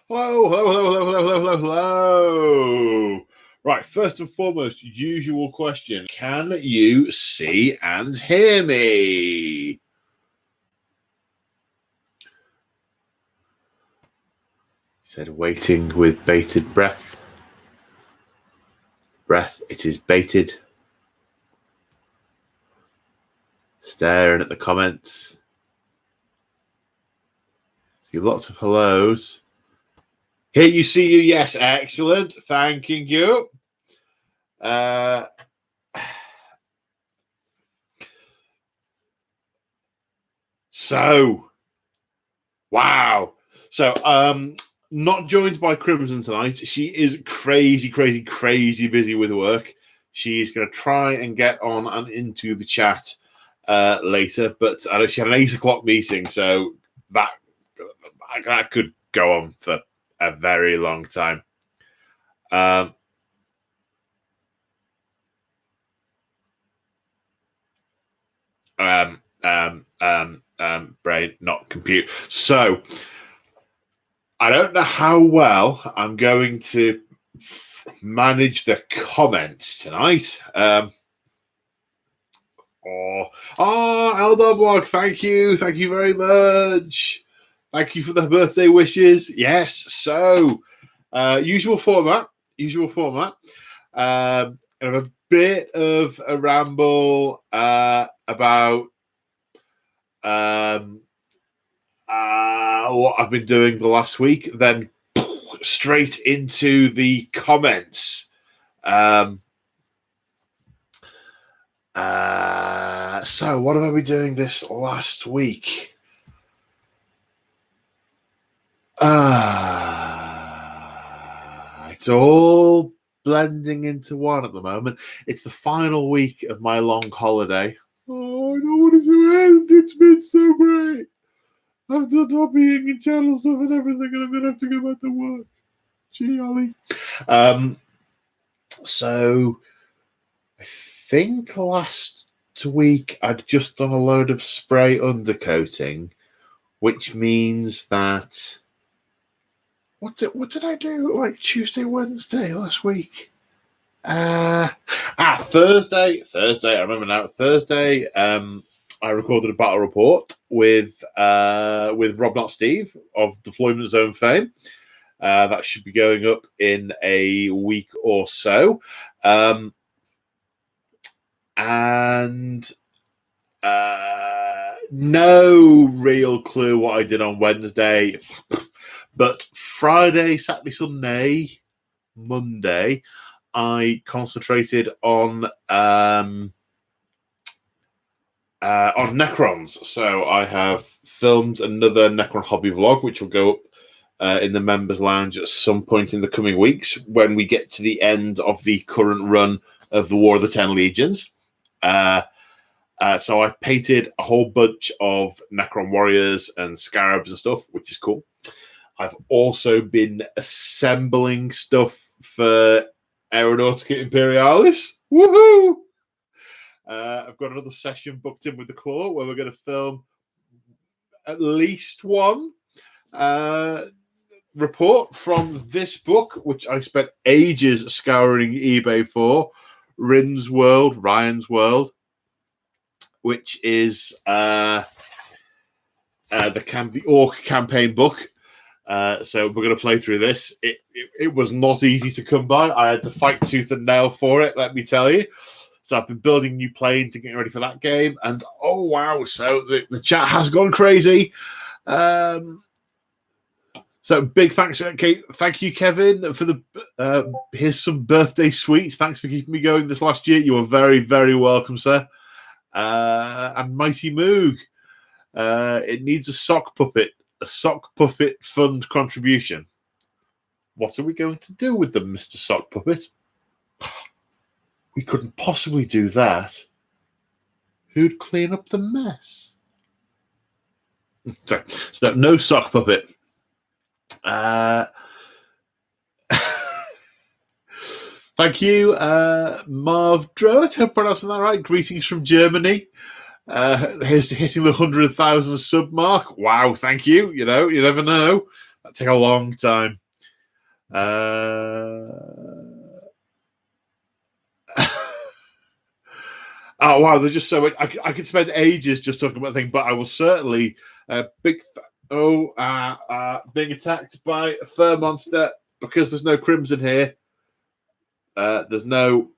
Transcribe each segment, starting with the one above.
Hello, hello, hello, hello, hello, hello, hello, hello. Right, first and foremost, usual question. Can you see and hear me? He said, waiting with bated breath. Breath, it is baited. Staring at the comments. See lots of hellos. Hear you, see you, yes, excellent. Thanking you. So, wow. So, not joined by Crimson tonight. She is crazy, crazy, crazy busy with work. She's going to try and get on and into the chat later, but I know she had an 8 o'clock meeting, so that could go on for a very long time. Brain, not compute. So I don't know how well I'm going to manage the comments tonight. Eldar Blog, thank you very much. Thank you for the birthday wishes. Yes, so usual format. And a bit of a ramble about what I've been doing the last week, then straight into the comments. So what have I been doing this last week? It's all blending into one at the moment. It's the final week of my long holiday. Oh, I don't want it to end. It's been so great. I've done hobbying and channel stuff and everything, and I'm going to have to go back to work. Gee, Ollie. So I think last week I'd just done a load of spray undercoating, which means that what did I do like Tuesday, Wednesday last week? Thursday. I remember now. Thursday, I recorded a battle report with Rob Not Steve of Deployment Zone fame. That should be going up in a week or so. And no real clue what I did on Wednesday. But Friday, Saturday, Sunday, Monday, I concentrated on Necrons. So I have filmed another Necron hobby vlog, which will go up in the members lounge at some point in the coming weeks when we get to the end of the current run of the War of the 10 Legions. So I've painted a whole bunch of Necron warriors and scarabs and stuff, which is cool. I've also been assembling stuff for Aeronautica Imperialis. Woohoo! I've got another session booked in with the Claw where we're going to film at least one report from this book, which I spent ages scouring eBay for, Ryan's World, which is the Orc campaign book. So we're going to play through this. It was not easy to come by. I had to fight tooth and nail for it, let me tell you. So I've been building new planes and getting ready for that game. And oh, wow. So the chat has gone crazy. So big thanks. Okay, thank you, Kevin, for the here's some birthday sweets. Thanks for keeping me going this last year. You are very, very welcome, sir. And Mighty Moog. It needs a sock puppet fund contribution. What are we going to do with them, Mr. Sock Puppet? We couldn't possibly do that. Who'd clean up the mess? Sorry. So no sock puppet. Thank you, Marv Drott. I'm pronouncing that right. Greetings from Germany. Here's hitting the 100,000 sub mark. Wow, thank you. You know, you never know. That take a long time. Oh wow, there's just so much. I could spend ages just talking about things, but I will certainly being attacked by a fur monster because there's no crimson here. There's no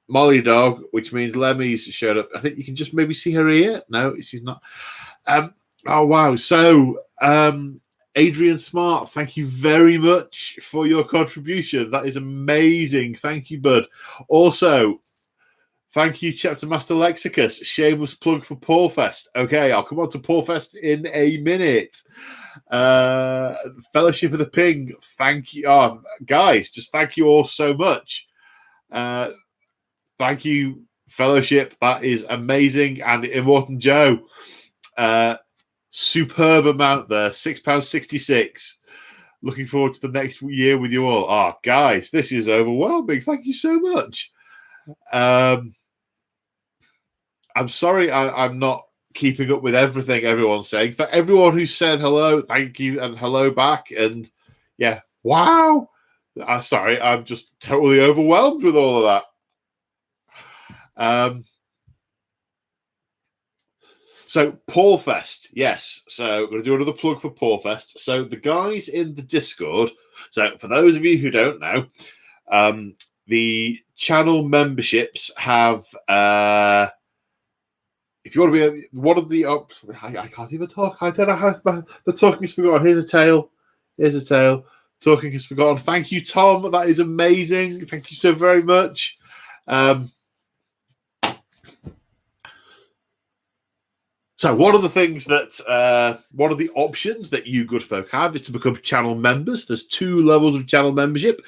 Molly dog, which means Lemmy's showed up. I think you can just maybe see her ear. No, she's not. Oh wow. So Adrian Smart, thank you very much for your contribution. That is amazing. Thank you, bud. Also, thank you, Chapter Master Lexicus. Shameless plug for Porfest. Okay, I'll come on to Porfest in a minute. Fellowship of the Ping, thank you. Oh, guys, just thank you all so much. Thank you, Fellowship. That is amazing. And Immortan Joe, superb amount there, £6.66. Looking forward to the next year with you all. Oh, guys, this is overwhelming. Thank you so much. I'm sorry I'm not keeping up with everything everyone's saying. For everyone who said hello, thank you, and hello back. And yeah, wow. Sorry, I'm just totally overwhelmed with all of that. So Porfest, yes. So I'm going to do another plug for Porfest. So the guys in the Discord. So for those of you who don't know, the channel memberships have. If you want to be one of the I can't even talk. I don't know how the talking is forgotten. Here's a tail. Here's a tail. Talking is forgotten. Thank you, Tom. That is amazing. Thank you so very much. So one of the things that, one of the options that you good folk have is to become channel members. There's 2 levels of channel membership.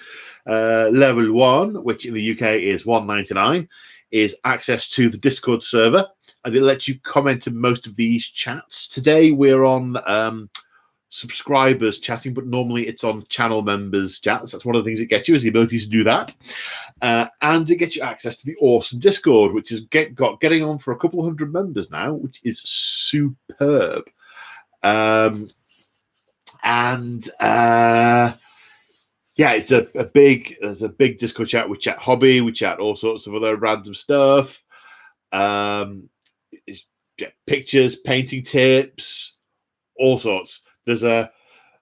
Level 1, which in the UK is $1.99, is access to the Discord server, and it lets you comment in most of these chats. Today we're on subscribers chatting, but normally it's on channel members chats. That's one of the things it gets you, is the ability to do that. And it gets you access to the awesome Discord, which is getting on for a couple hundred members now, which is superb. Yeah, it's a big Discord chat. We chat hobby, we chat all sorts of other random stuff. It's pictures, painting tips, all sorts. There's a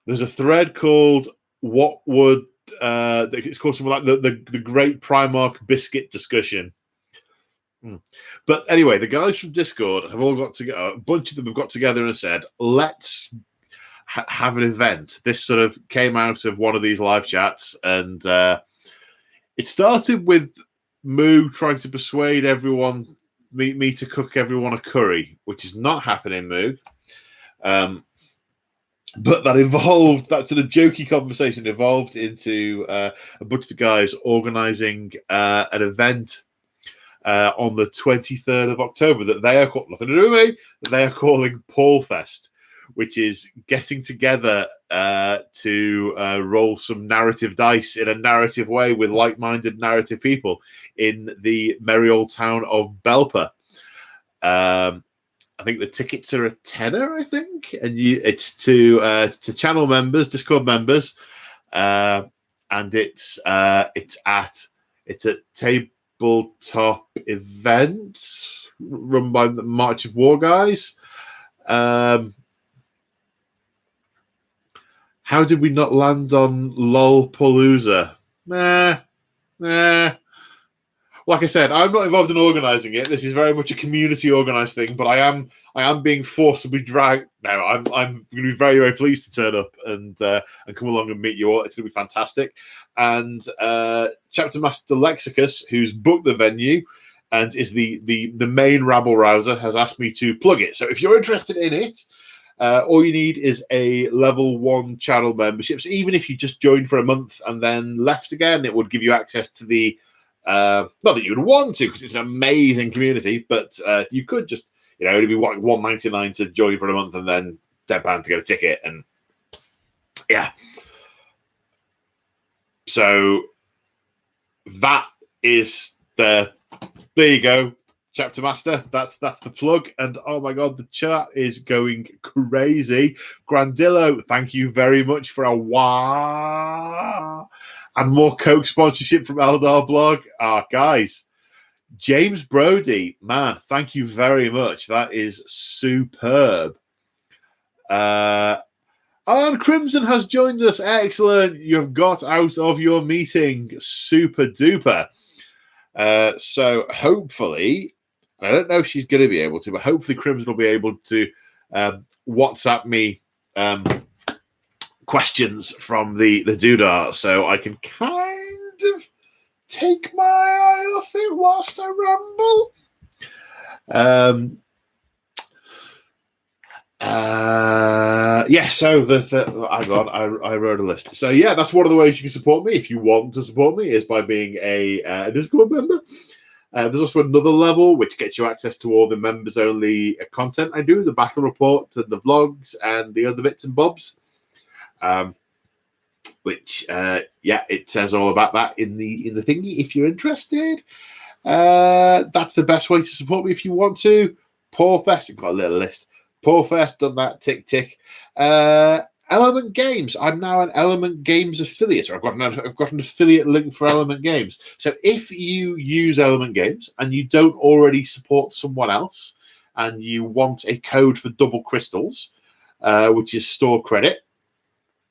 thread called "What Would." It's called something like the Great Primarch Biscuit Discussion. But anyway, the guys from Discord have all got together. A bunch of them have got together and said, "Let's have an event." This sort of came out of one of these live chats, and it started with Moo trying to persuade everyone, me to cook everyone a curry, which is not happening, Moo. But that sort of jokey conversation evolved into a bunch of the guys organising an event on the 23rd of October that they are called, nothing to do with me, that they are calling Porfest, which is getting together to roll some narrative dice in a narrative way with like-minded narrative people in the merry old town of Belper. I think the tickets are a tenner, I think, and it's to channel members, Discord members, and it's at tabletop events run by the March of War guys. How did we not land on LOLpalooza? Nah. Like I said, I'm not involved in organising it. This is very much a community organised thing, but I am being forcibly dragged. No, I'm going to be very, very pleased to turn up and come along and meet you all. It's going to be fantastic. And Chapter Master Lexicus, who's booked the venue and is the main rabble rouser, has asked me to plug it. So if you're interested in it, all you need is a level 1 channel membership. So even if you just joined for a month and then left again, it would give you access to the. Not that you would want to, because it's an amazing community, but you could just, it'd be $1.99 to join for a month and then £10 to get a ticket, and yeah. So that is there you go. Chapter Master, that's the plug. And oh my god, the chat is going crazy. Grandillo, thank you very much for a and more Coke sponsorship from Eldar Blog. Guys, James Brody, man, thank you very much. That is superb. And Crimson has joined us. Excellent. You've got out of your meeting. Super duper. So hopefully, I don't know if she's going to be able to, but hopefully Crimson will be able to WhatsApp me questions from the doodah, so I can kind of take my eye off it whilst I ramble. So I wrote a list. So yeah, that's one of the ways you can support me. If you want to support me, is by being a Discord member. There's also another level which gets you access to all the members only content I do, the battle reports and the vlogs and the other bits and bobs. It says all about that in the thingy if you're interested. That's the best way to support me if you want to. Porfest, I've got a little list. Porfest, done that, tick. Element Games. I'm now an Element Games affiliate. I've got an affiliate link for Element Games. So if you use Element Games and you don't already support someone else and you want a code for double crystals, which is store credit,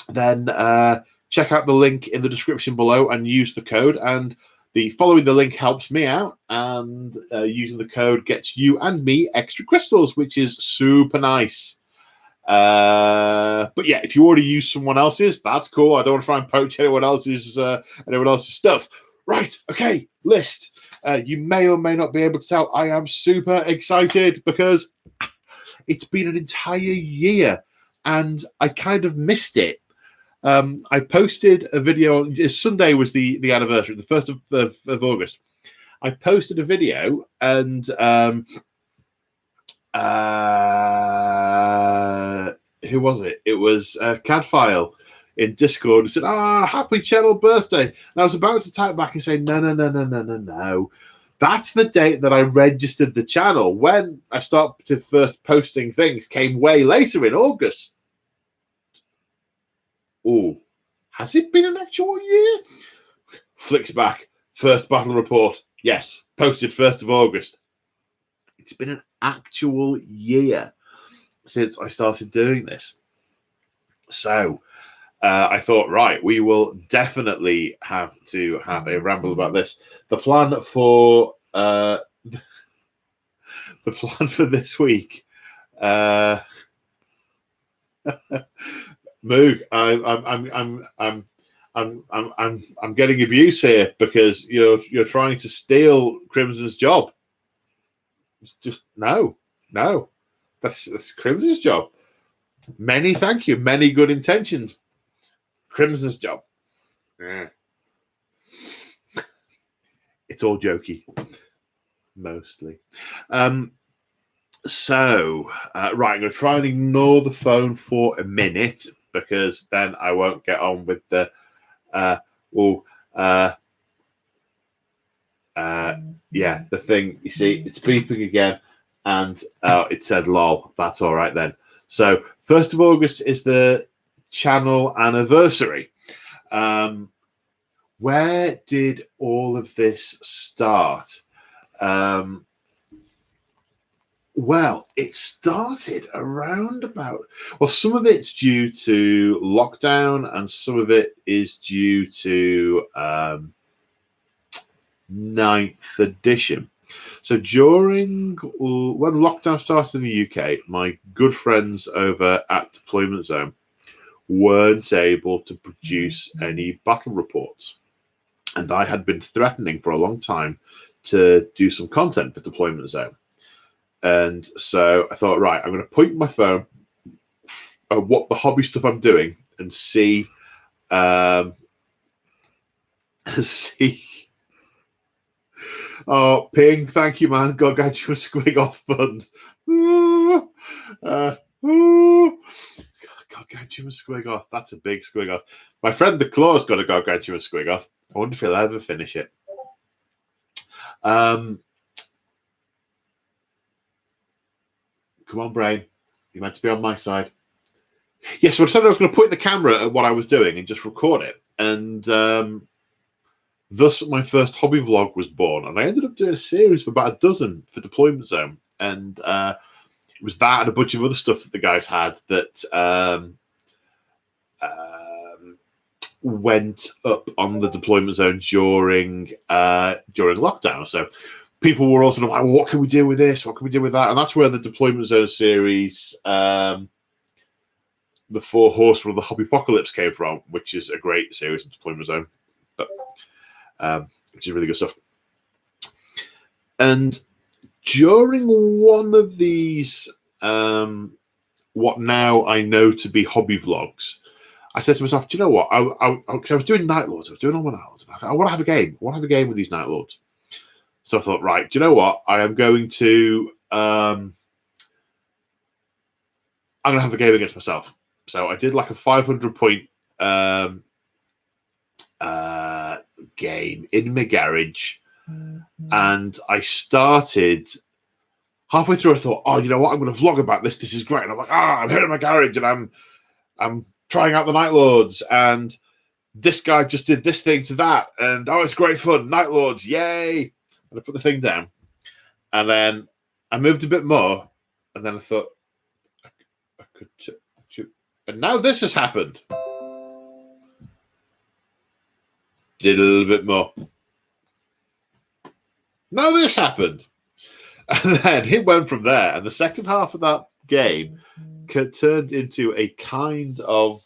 then check out the link in the description below and use the code. And following the link helps me out, and using the code gets you and me extra crystals, which is super nice. But yeah, if you already use someone else's, that's cool. I don't want to try and poach anyone else's stuff. Right, okay, list. You may or may not be able to tell I am super excited because it's been an entire year and I kind of missed it. I posted a video. Sunday was the anniversary, the 1st of August. I posted a video and who was it? It was Cadfile in Discord and said, happy channel birthday. And I was about to type back and say, no. That's the date that I registered the channel. When I started first posting things came way later in August. Oh, has it been an actual year? Flicks back. First battle report. Yes, posted 1st of August. It's been an actual year since I started doing this. So I thought, right, we will definitely have to have a ramble about this. The plan for this week. Moog, I'm getting abuse here because you're trying to steal Crimson's job. It's just no. That's Crimson's job. Thank you. Many good intentions. Crimson's job. Yeah. It's all jokey. Mostly. So, right, I'm going to try and ignore the phone for a minute because then I won't get on with the the thing. You see, it's beeping again, and it said lol. That's all right then. So, 1st of August is the channel anniversary. Where did all of this start? Well, it started around about... Well, some of it's due to lockdown and some of it is due to 9th edition. So when lockdown started in the UK, my good friends over at Deployment Zone weren't able to produce any battle reports. And I had been threatening for a long time to do some content for Deployment Zone. And so I thought, right, I'm going to point my phone at what the hobby stuff I'm doing and see. Oh, ping, thank you, man. Gargantuan Squig Off Fund. Gargantuan Squig Off. That's a big squig off. My friend the Claw's got a Gargantuan Squig Off. I wonder if he'll ever finish it. Come on, brain. You're meant to be on my side. Yes, so I decided I was going to point the camera at what I was doing and just record it. And thus, my first hobby vlog was born. And I ended up doing a series of about a dozen for Deployment Zone. And it was that and a bunch of other stuff that the guys had that went up on the Deployment Zone during lockdown. So people were also like, well, what can we do with this? What can we do with that? And that's where the Deployment Zone series, the Four Horsemen of the Hobby Apocalypse came from, which is a great series of Deployment Zone, but which is really good stuff. And during one of these, what now I know to be hobby vlogs, I said to myself, do you know what? Because I was doing Night Lords. I was doing all my Night Lords. And I thought, I want to have a game. I want to have a game with these Night Lords. So I thought, right, do you know what? I am going to I'm going to have a game against myself. So I did like a 500-point game in my garage. And I started halfway through. I thought, oh, you know what? I'm going to vlog about this. This is great. And I'm like, I'm here in my garage and I'm trying out the Night Lords. And this guy just did this thing to that. And oh, it's great fun. Night Lords, yay. And I put the thing down. And then I moved a bit more. And then I thought, I could shoot. And now this has happened. Did a little bit more. Now this happened. And then it went from there. And the second half of that game turned into a kind of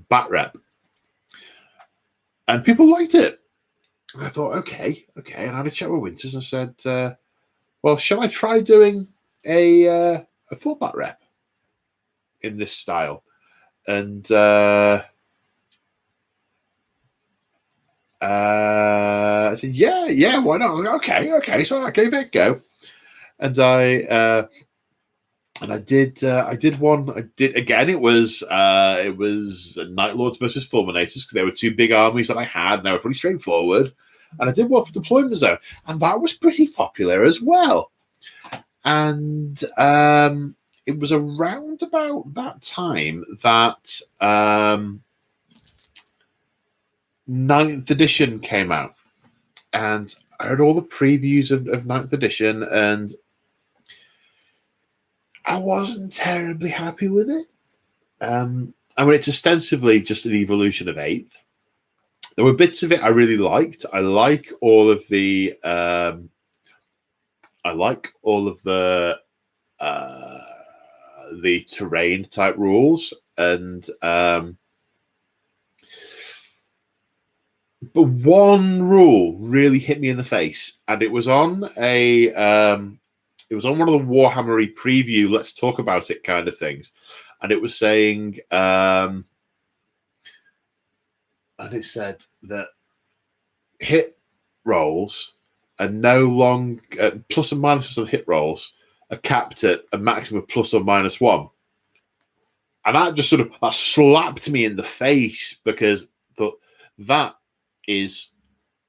bat rep. And people liked it. And I thought, okay. And I had a chat with Winters and said, well, shall I try doing a full bat rep in this style? And I said, yeah, why not? Okay. So I gave it a go, and I did one. I did again. It was Night Lords versus Fulminators because there were two big armies that I had, and they were pretty straightforward. And I did one for Deployment Zone, and that was pretty popular as well. And it was around about that time that 9th edition came out, and I heard all the previews of 9th edition, and I wasn't terribly happy with it. I mean, it's ostensibly just an evolution of 8th. There were bits of it I really liked. I like all of the terrain type rules, and but one rule really hit me in the face, and it was on one of the Warhammer preview, let's talk about it kind of things, and it was saying, and it said that hit rolls are no longer plus and minuses on hit rolls are capped at a maximum of plus or minus 1, and that just that slapped me in the face, because that is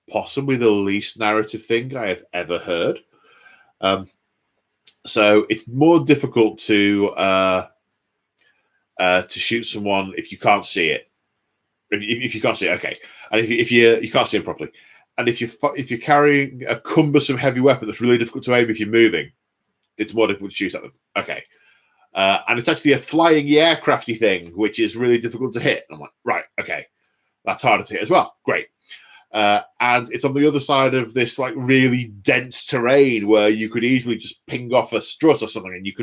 possibly the least narrative thing I have ever heard. So it's more difficult to shoot someone if you can't see it. If you can't see it, okay, and if you can't see it properly, and if you're carrying a cumbersome heavy weapon that's really difficult to aim if you're moving, it's more difficult to shoot at them. Okay, and it's actually a flying aircrafty thing, which is really difficult to hit. And I'm like, right, okay, that's harder to hit as well. Great. And it's on the other side of this like really dense terrain where you could easily just ping off a strut or something, and you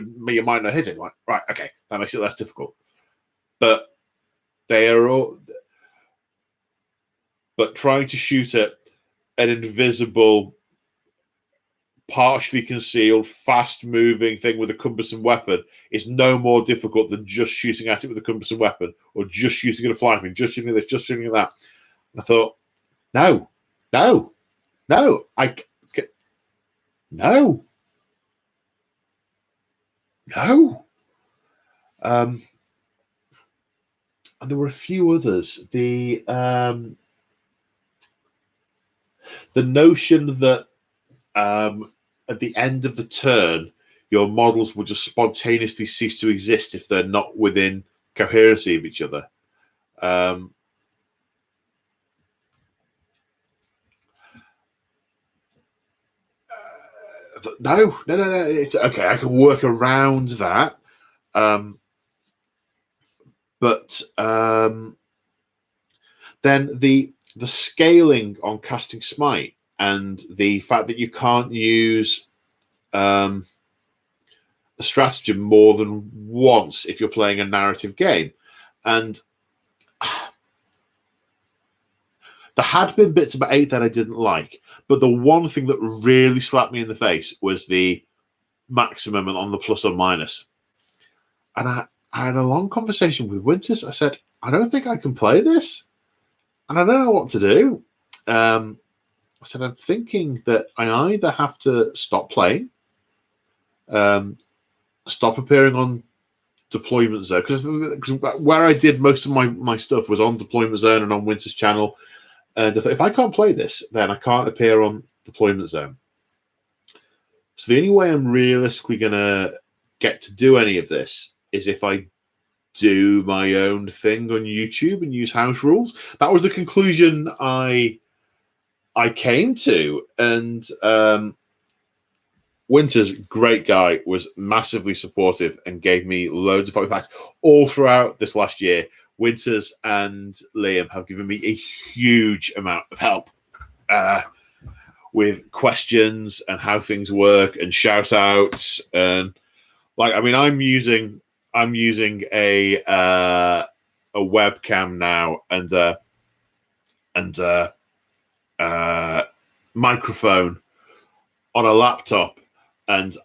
might not hit it. Like, right, okay, that makes it less difficult. But they are all. But trying to shoot at an invisible, partially concealed, fast-moving thing with a cumbersome weapon is no more difficult than just shooting at it with a cumbersome weapon, or just shooting at a flying thing, just shooting at this, just shooting at that. And I thought, no. And there were a few others. the notion that at the end of the turn, your models will just spontaneously cease to exist if they're not within coherency of each other. No. It's okay. I can work around that. But then the scaling on casting smite and the fact that you can't use a stratagem more than once if you're playing a narrative game. And there had been bits about 8 that I didn't like, but the one thing that really slapped me in the face was the maximum on the plus or minus. And I had a long conversation with Winters. I said, I don't think I can play this, and I don't know what to do. I said, I'm thinking that I either have to stop playing, stop appearing on Deployment Zone, because where I did most of my stuff was on Deployment Zone and on Winters' channel. And I thought, if I can't play this, then I can't appear on Deployment Zone. So the only way I'm realistically going to get to do any of this is if I do my own thing on YouTube and use house rules. That was the conclusion I came to. And Winters, great guy, was massively supportive and gave me loads of feedback all throughout this last year. Winters and Liam have given me a huge amount of help with questions and how things work and shout outs. And I'm using a webcam now and microphone on a laptop, and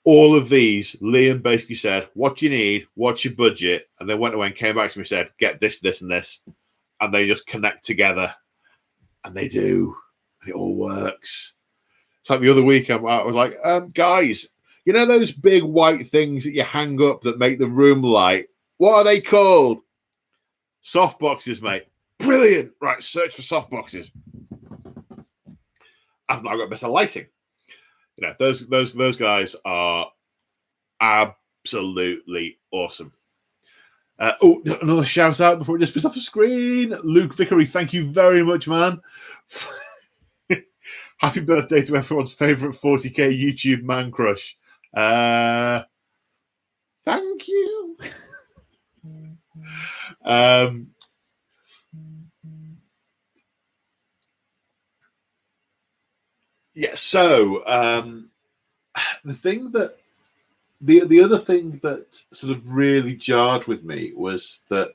all of these, Liam basically said, what do you need? What's your budget? And they went away and came back to me and said, get this, this, and this. And they just connect together. And they do. And it all works. It's like the other week, I was like, guys, you know those big white things that you hang up that make the room light? What are they called? Softboxes, mate. Brilliant. Right, search for softboxes. I've now got better lighting. You know, those guys are absolutely awesome. Another shout out before it just puts off the screen. Luke Vickery, thank you very much, man. Happy birthday to everyone's favorite 40k YouTube man crush. Thank you. Yeah, so the other thing that sort of really jarred with me was that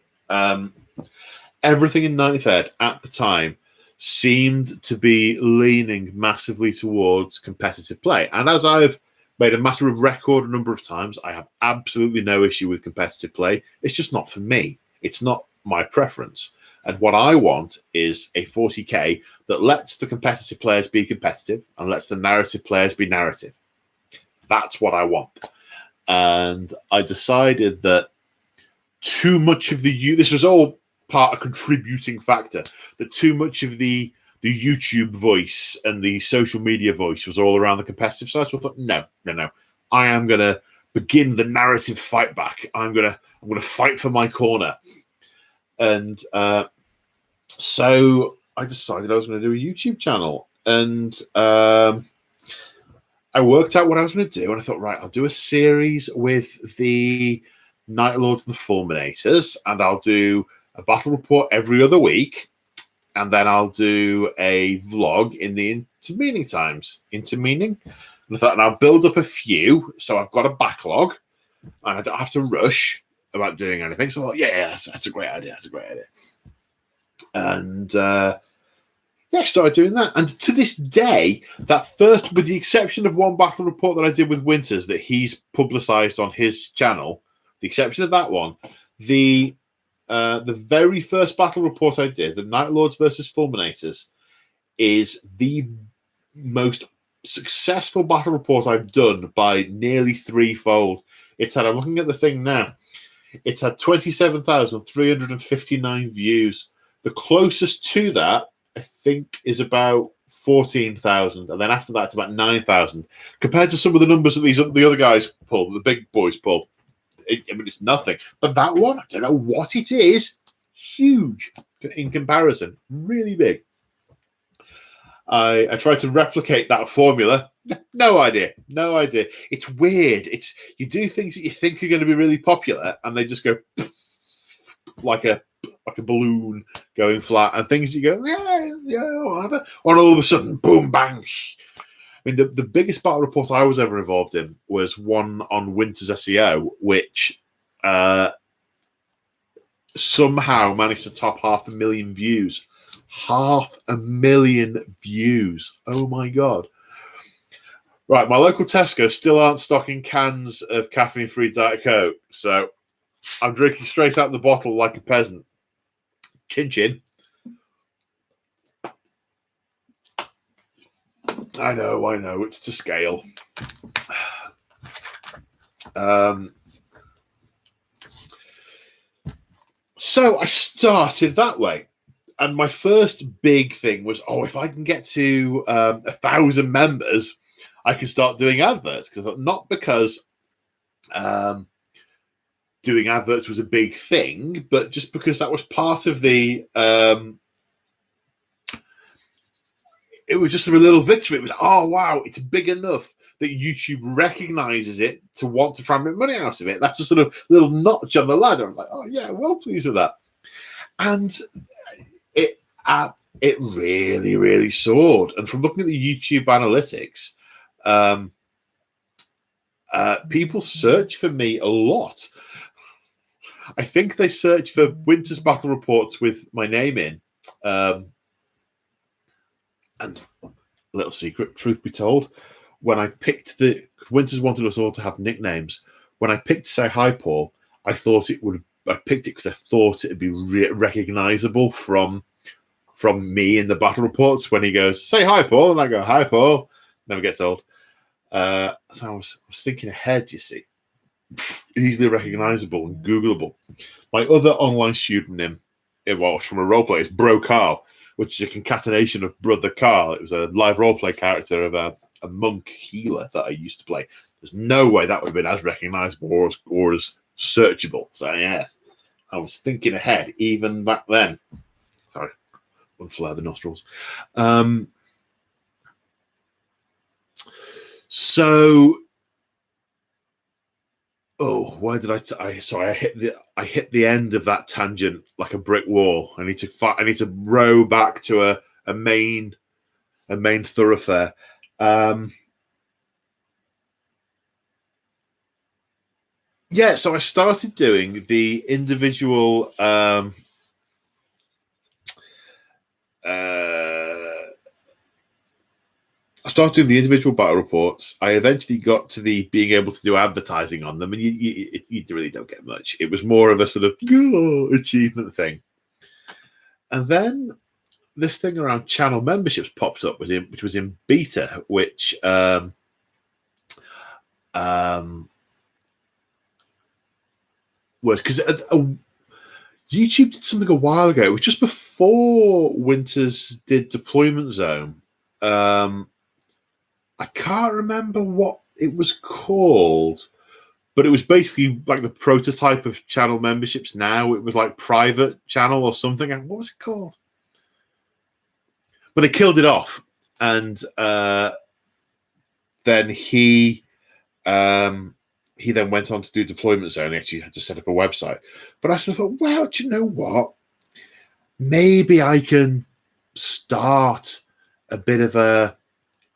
everything in Ninth Ed at the time seemed to be leaning massively towards competitive play. And as I've made a matter of record a number of times, I have absolutely no issue with competitive play. It's just not for me. It's not my preference. And what I want is a 40k that lets the competitive players be competitive and lets the narrative players be narrative. That's what I want. And I decided that too much of this was all part of a contributing factor, that too much of the YouTube voice and the social media voice was all around the competitive side. So I thought, no. I am going to begin the narrative fight back. I'm going to fight for my corner. And so I decided I was going to do a YouTube channel, and I worked out what I was going to do, and I thought, right, I'll do a series with the Night Lords and the Fulminators, and I'll do a battle report every other week, and then I'll do a vlog in the intermeaning times. And I thought, and I'll build up a few, so I've got a backlog, and I don't have to rush about doing anything. So I thought, yeah, that's a great idea. And I started doing that. And to this day, that first, with the exception of one battle report that I did with Winters that he's publicized on his channel, the exception of that one, the very first battle report I did, the Night Lords versus Fulminators, is the most successful battle report I've done by nearly threefold. I'm looking at the thing now. It's had 27,359 views. The closest to that I think, is about 14,000, and then after that, it's about 9,000. Compared to some of the numbers that the other guys pull, the big boys pull, it's nothing. But that one, I don't know what it is, huge in comparison, really big. I tried to replicate that formula. No idea. It's weird. You do things that you think are going to be really popular, and they just go like a balloon going flat, and things you go, whatever. And all of a sudden, boom, bang. I mean, the biggest battle report I was ever involved in was one on Winter's SEO, which somehow managed to top 500,000 views. 500,000 views. Oh my God. Right, my local Tesco still aren't stocking cans of caffeine-free Diet Coke, so I'm drinking straight out of the bottle like a peasant. Chin chin. I know, it's to scale. So I started that way. And my first big thing was, if I can get to 1,000 members, I can start doing adverts. Not because doing adverts was a big thing, but just because that was part of the... it was just a little victory. It was, wow, it's big enough that YouTube recognizes it to want to try and make money out of it. That's just sort of little notch on the ladder. I'm like, well pleased with that. And it really, really soared. And from looking at the YouTube analytics, people search for me a lot. I think they search for Winter's Battle Reports with my name in. And a little secret, truth be told, when I picked Winters wanted us all to have nicknames. When I picked Say Hi Paul, I picked it because I thought it'd be recognizable from me in the battle reports when he goes, "Say hi, Paul," and I go, "Hi, Paul." Never gets old. So I was thinking ahead, you see. Easily recognizable and Googleable. My other online pseudonym, from a roleplay, is Bro Carl, which is a concatenation of Brother Carl. It was a live roleplay character of a monk healer that I used to play. There's no way that would have been as recognizable or as searchable. So, yeah, I was thinking ahead even back then. Sorry, unflare the nostrils. Why did I hit the end of that tangent like a brick wall. I need to row back to a main thoroughfare. So I started doing the individual battle reports. I eventually got to the being able to do advertising on them, and you really don't get much. It was more of a sort of achievement thing. And then this thing around channel memberships popped up, which was in beta, which was because YouTube did something a while ago. It was just before Winters did Deployment Zone. I can't remember what it was called, but it was basically like the prototype of channel memberships now. It was like private channel or something. What was it called? But they killed it off. And then he then went on to do Deployment Zone. He actually had to set up a website. But I sort of thought, well, do you know what? Maybe I can start a bit of a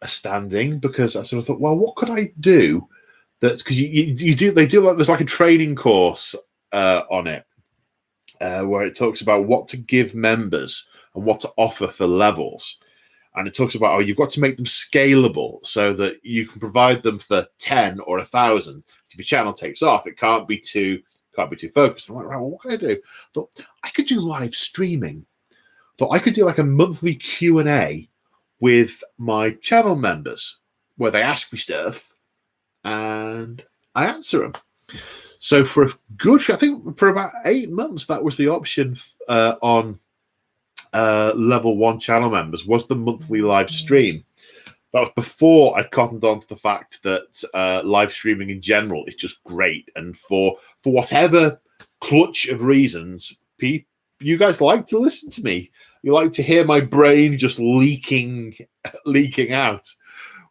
standing, because I sort of thought, well, what could I do? That because they do like there's like a training course on it where it talks about what to give members and what to offer for levels, and it talks about you've got to make them scalable so that you can provide them for 10 or 1,000. If your channel takes off, it can't be too focused. I'm like, right, well, what can I do? I thought I could do live streaming. I thought I could do like a monthly Q&A with my channel members, where they ask me stuff and I answer them. So for a good, I think for about 8 months, that was the option on level 1 channel members was the monthly live stream. That was before I cottoned on to the fact that live streaming in general is just great, and for whatever clutch of reasons, you guys like to listen to me. You like to hear my brain just leaking out,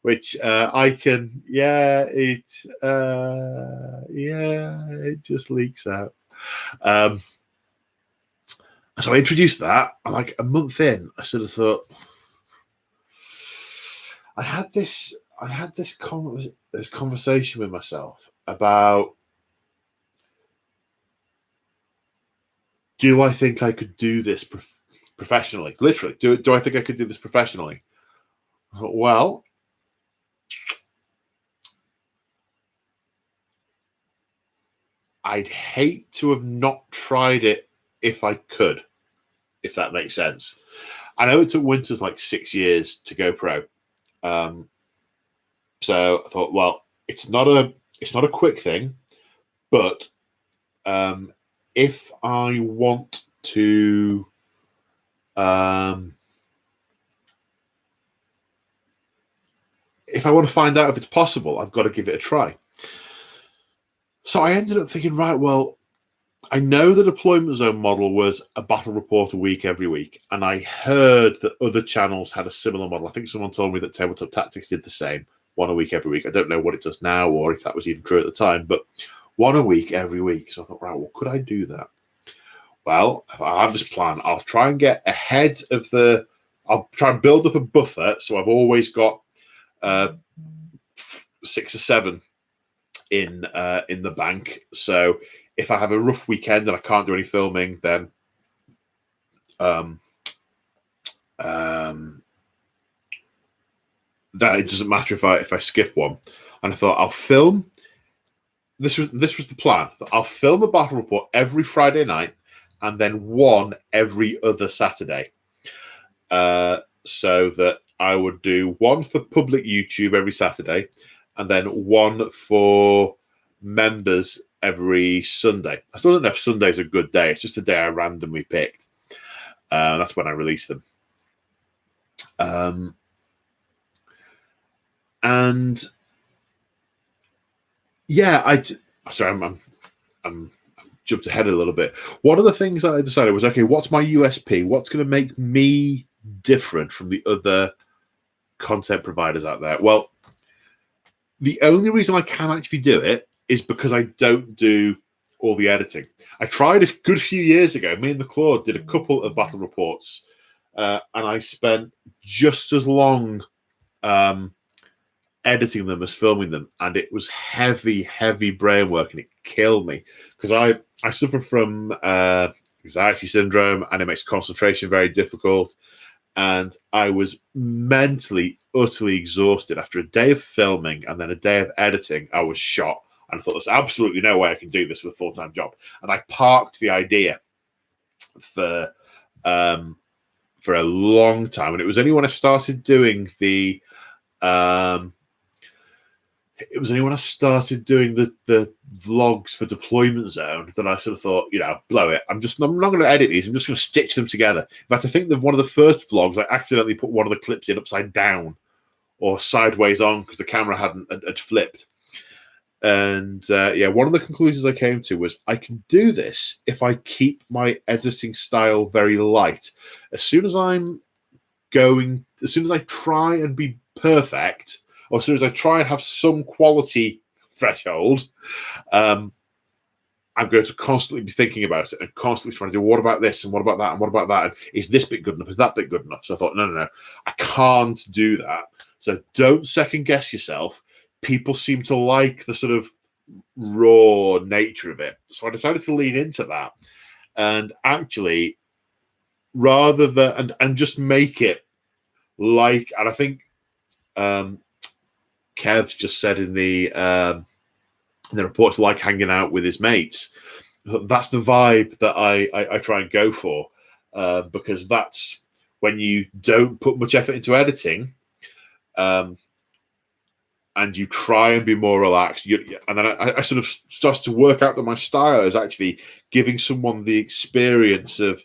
which I can. It just leaks out. So I introduced that, and like a month in, I sort of thought I had this conversation with myself about, do I think I could do this professionally? Literally, do I think I could do this professionally? Well, I'd hate to have not tried it if I could, if that makes sense. I know it took Winters like 6 years to go pro. So I thought, well, it's not a quick thing, but if I want to find out if it's possible, I've got to give it a try. So I ended up thinking, right, well, I know the deployment zone model was a battle report a week every week, and I heard that other channels had a similar model. I think someone told me that Tabletop Tactics did the same, one a week every week. I don't know what it does now or if that was even true at the time, but one a week every week. So I thought, right, well, could I do that? Well, I have this plan. I'll try and get ahead of I'll try and build up a buffer, so I've always got 6 or 7 in the bank. So if I have a rough weekend and I can't do any filming, then that it doesn't matter if I skip one. And I thought I'll film. This was the plan. I'll film a battle report every Friday night, and then one every other Saturday. So that I would do one for public YouTube every Saturday, and then one for members every Sunday. I still don't know if Sunday's a good day. It's just a day I randomly picked. That's when I release them. And yeah, I've jumped ahead a little bit. One of the things that I decided was, okay, what's my USP? What's going to make me different from the other content providers out there? Well, the only reason I can actually do it is because I don't do all the editing. I tried a good few years ago. Me and the Claude did a couple of battle reports, and I spent just as long editing them as filming them, and it was heavy brain work, and it killed me because I suffer from anxiety syndrome, and it makes concentration very difficult. And I was mentally, utterly exhausted after a day of filming and then a day of editing. I was shot. And I thought, there's absolutely no way I can do this with a full-time job. And I parked the idea for a long time. And it was only when I started doing the vlogs for Deployment Zone that I sort of thought, blow it. I'm not going to edit these. I'm just going to stitch them together. In fact, I think that one of the first vlogs, I accidentally put one of the clips in upside down or sideways on because the camera had flipped. And one of the conclusions I came to was I can do this if I keep my editing style very light. As soon as I try and be perfect, or as soon as I try and have some quality threshold, I'm going to constantly be thinking about it and constantly trying to do, what about this and what about that and what about that? And is this bit good enough? Is that bit good enough? So I thought, no, I can't do that. So don't second guess yourself. People seem to like the sort of raw nature of it. So I decided to lean into that and actually rather than, and just make it like, and I think Kev's just said in the reports, like hanging out with his mates. That's the vibe that I try and go for because that's when you don't put much effort into editing and you try and be more relaxed. And then I sort of started to work out that my style is actually giving someone the experience of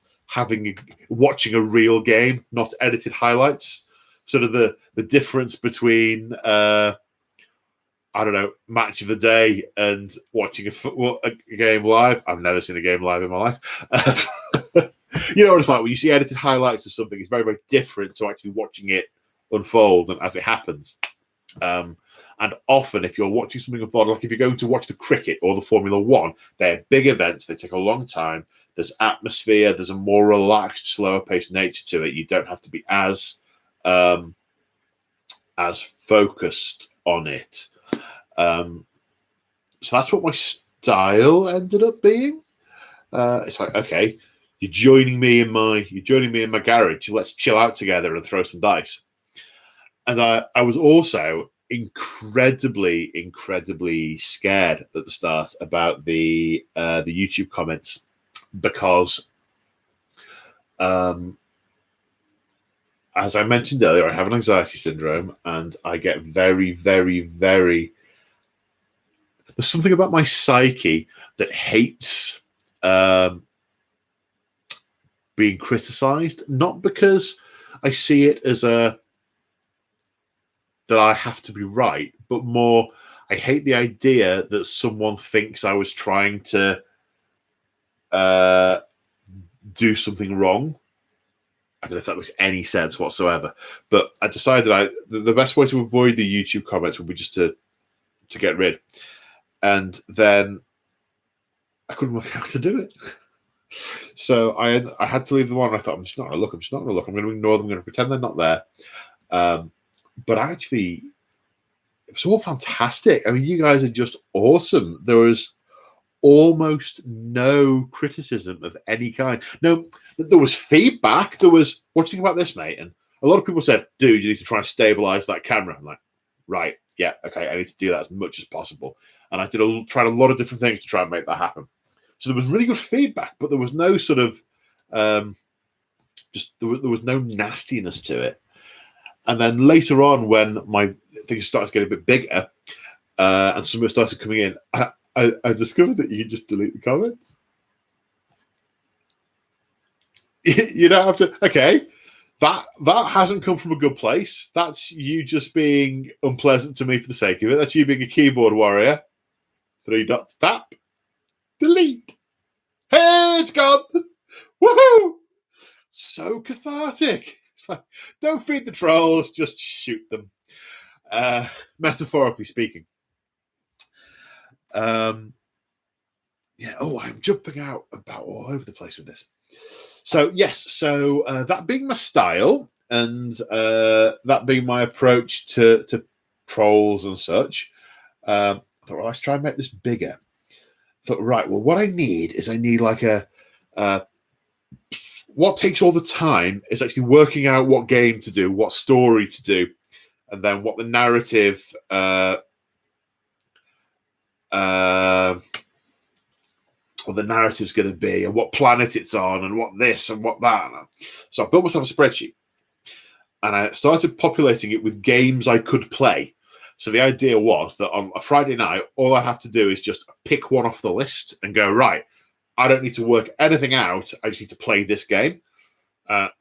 watching a real game, not edited highlights. Sort of the difference between I don't know, match of the day and watching a game live. I've never seen a game live in my life. You know what it's like when you see edited highlights of something. It's very, very different to actually watching it unfold and as it happens. And often, if you're watching something unfold, like if you're going to watch the cricket or the Formula One, they're big events. They take a long time. There's atmosphere. There's a more relaxed, slower-paced nature to it. You don't have to be as focused on it. So that's what my style ended up being. It's like, okay, you're joining me in my garage. Let's chill out together and throw some dice. And I was also incredibly scared at the start about the YouTube comments because, as I mentioned earlier, I have an anxiety syndrome and I get very, very, very. There's something about my psyche that hates being criticized, not because I see it as that I have to be right, but more I hate the idea that someone thinks I was trying to do something wrong. I don't know if that makes any sense whatsoever, but I decided the best way to avoid the YouTube comments would be just to get rid. And then I couldn't work out how to do it. So I had to leave them on. I thought, I'm just not going to look. I'm going to ignore them. I'm going to pretend they're not there. But actually, it was all fantastic. I mean, you guys are just awesome. There was almost no criticism of any kind. No, there was feedback. There was, what do you think about this, mate? And a lot of people said, dude, you need to try and stabilize that camera. I'm like, right, yeah, okay, I need to do that as much as possible. And I tried a lot of different things to try and make that happen. So there was really good feedback, but there was no sort of, there was no nastiness to it. And then later on, when my things started to get a bit bigger, and some of it started coming in, I discovered that you can just delete the comments. You don't have to. Okay, that hasn't come from a good place. That's you just being unpleasant to me for the sake of it. That's you being a keyboard warrior. 3 dots, tap, delete. Hey, it's gone. Woohoo! So cathartic. It's like, don't feed the trolls, just shoot them. Metaphorically speaking. Yeah. Oh, I'm jumping out about all over the place with this. So yes. So that being my style and that being my approach to trolls and such, I thought, well, let's try and make this bigger. I thought, right. Well, what I need like a. What takes all the time is actually working out what game to do, what story to do, and then what the narrative. What the narrative's going to be, and what planet it's on, and what this and what that. So I built myself a spreadsheet, and I started populating it with games I could play. So the idea was that on a Friday night, all I have to do is just pick one off the list and go, right, I don't need to work anything out. I just need to play this game. And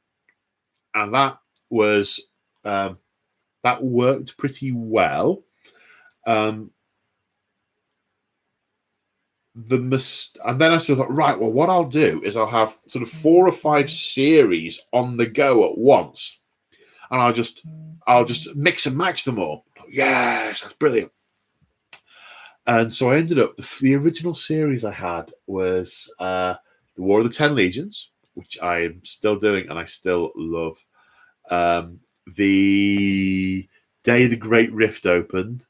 that was that worked pretty well. And then I sort of thought, right, well, what I'll do is I'll have sort of 4 or 5 series on the go at once, and I'll just mix and match them all. Yes, that's brilliant. And so I ended up, the original series I had was The War of the 10 Legions, which I am still doing and I still love. The Day the Great Rift opened.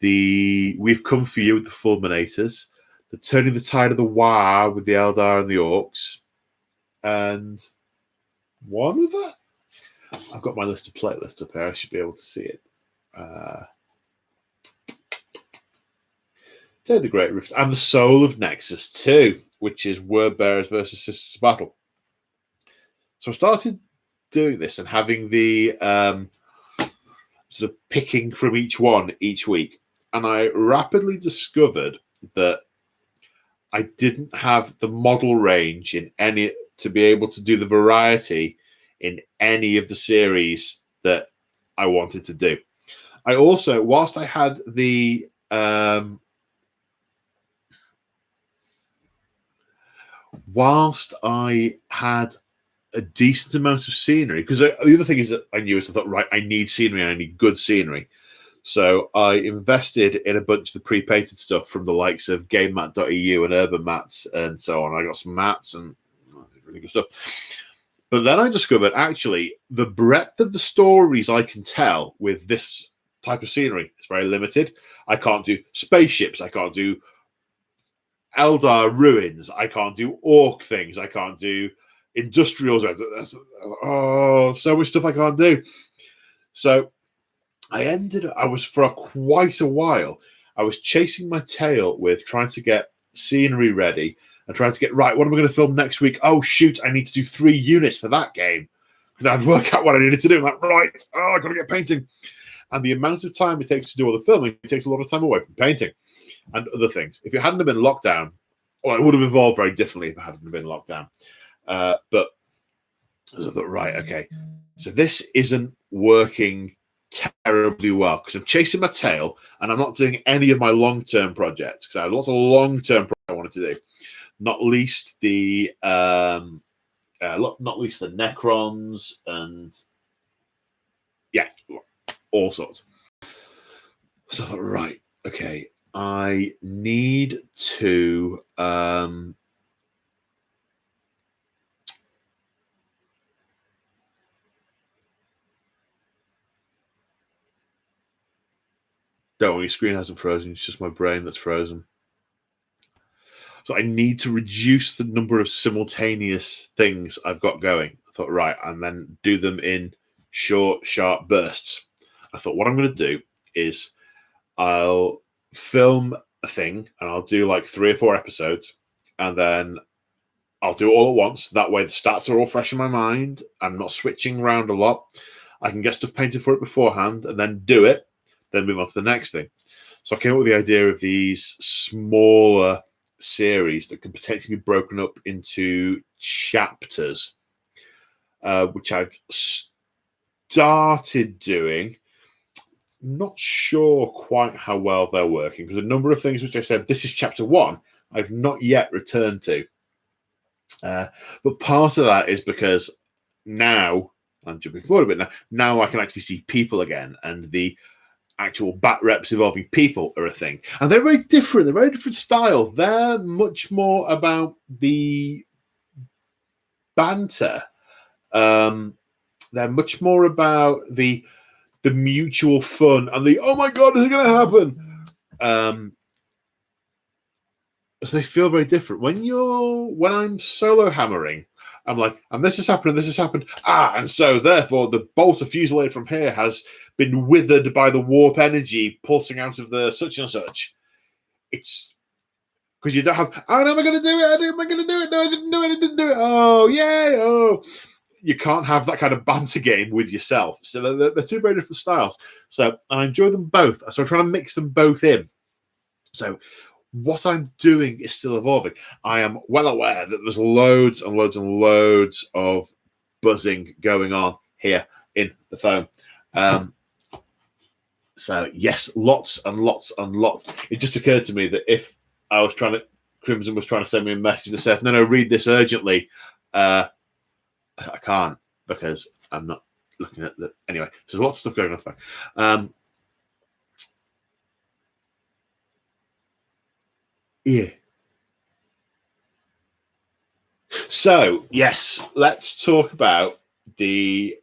We've Come For You with the Fulminators. The Turning the Tide of the War with the Eldar and the Orcs. And one other. I've got my list of playlists up here. I should be able to see it. Day the Great Rift and the Soul of Nexus 2, which is Word Bearers versus Sisters of Battle. So I started doing this and having the sort of picking from each one each week. And I rapidly discovered that I didn't have the model range in any to be able to do the variety in any of the series that I wanted to do. I also, whilst I had the a decent amount of scenery, because the other thing is that I knew is I thought, right, I need scenery and I need good scenery. So I invested in a bunch of the pre-painted stuff from the likes of GameMat.eu and Urban Mats and so on. I got some mats and really good stuff. But then I discovered, actually, the breadth of the stories I can tell with this type of scenery is very limited. I can't do spaceships. I can't do Eldar ruins. I can't do orc things. I can't do industrial zones. So much stuff I can't do. So for quite a while, I was chasing my tail with trying to get scenery ready and trying to get, right, what am I going to film next week? Oh, shoot, I need to do 3 units for that game. Because I'd work out what I needed to do. I'm like, right, I've got to get painting. And the amount of time it takes to do all the filming, it takes a lot of time away from painting and other things. If it hadn't have been lockdown, well, it would have evolved very differently if it hadn't been lockdown. But I thought, right, okay, so this isn't working terribly well because I'm chasing my tail and I'm not doing any of my long-term projects because I had lots of long-term projects I wanted to do, not least the Necrons and all sorts. So I thought, right, okay, I need to don't worry, your screen hasn't frozen, it's just my brain that's frozen. So I need to reduce the number of simultaneous things I've got going. I thought, right, and then do them in short, sharp bursts. I thought what I'm going to do is I'll film a thing and I'll do like 3 or 4 episodes and then I'll do it all at once. That way the stats are all fresh in my mind. I'm not switching around a lot. I can get stuff painted for it beforehand and then do it, then move on to the next thing. So I came up with the idea of these smaller series that can potentially be broken up into chapters, which I've started doing. Not sure quite how well they're working because a number of things which I said, this is chapter 1, I've not yet returned to. But part of that is because now, I'm jumping forward a bit now I can actually see people again, and the actual bat reps involving people are a thing. And they're very different. They're very different style. They're much more about the banter. They're much more about the mutual fun and the, oh my God, is it going to happen? So they feel very different. When I'm solo hammering, I'm like, and this has happened, and this has happened. And so therefore the bolt of fusillade from here has been withered by the warp energy pulsing out of the such and such. It's because you don't have, oh, am I going to do it? Am I going to do it? No, I didn't do it. I didn't do it. Oh, yay. Oh, you can't have that kind of banter game with yourself. So they're 2 very different styles. So I enjoy them both. So I'm trying to mix them both in. So what I'm doing is still evolving. I am well aware that there's loads and loads and loads of buzzing going on here in the phone. So yes, lots and lots and lots. It just occurred to me that if I was Crimson was trying to send me a message that says, no, read this urgently. I can't because I'm not looking at the, anyway, so there's lots of stuff going on the phone. Yeah. So yes, let's talk about the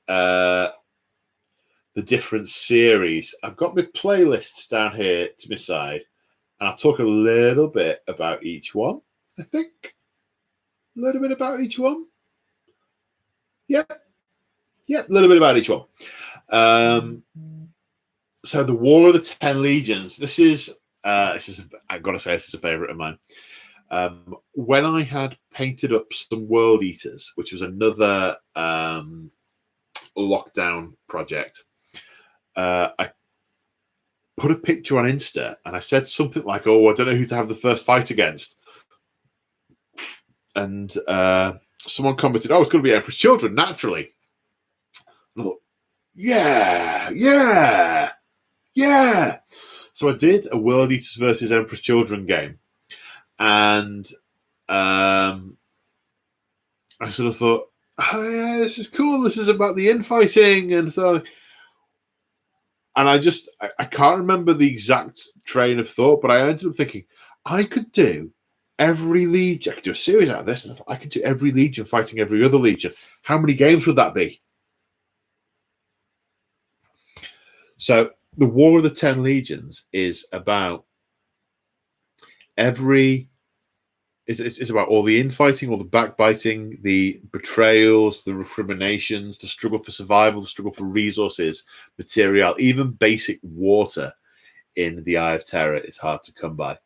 different series. I've got my playlists down here to my side, and I'll talk a little bit about each one. I think a little bit about each one. Yeah, a little bit about each one. So the War of the 10 Legions. This is I've got to say, this is a favorite of mine. When I had painted up some World Eaters, which was another lockdown project, I put a picture on Insta and I said something like, oh, I don't know who to have the first fight against. And someone commented, "Oh, it's going to be Emperor's Children, naturally." And I thought, yeah. So I did a World Eaters versus Emperor's Children game, and I sort of thought, "Oh yeah, this is cool. This is about the infighting," and so. And I can't remember the exact train of thought, but I ended up thinking I could do every legion. I could do a series out of this, and I thought I could do every legion fighting every other legion. How many games would that be? So the War of the 10 Legions is about it's about all the infighting, all the backbiting, the betrayals, the recriminations, the struggle for survival, the struggle for resources, material, even basic water in the Eye of Terror is hard to come by.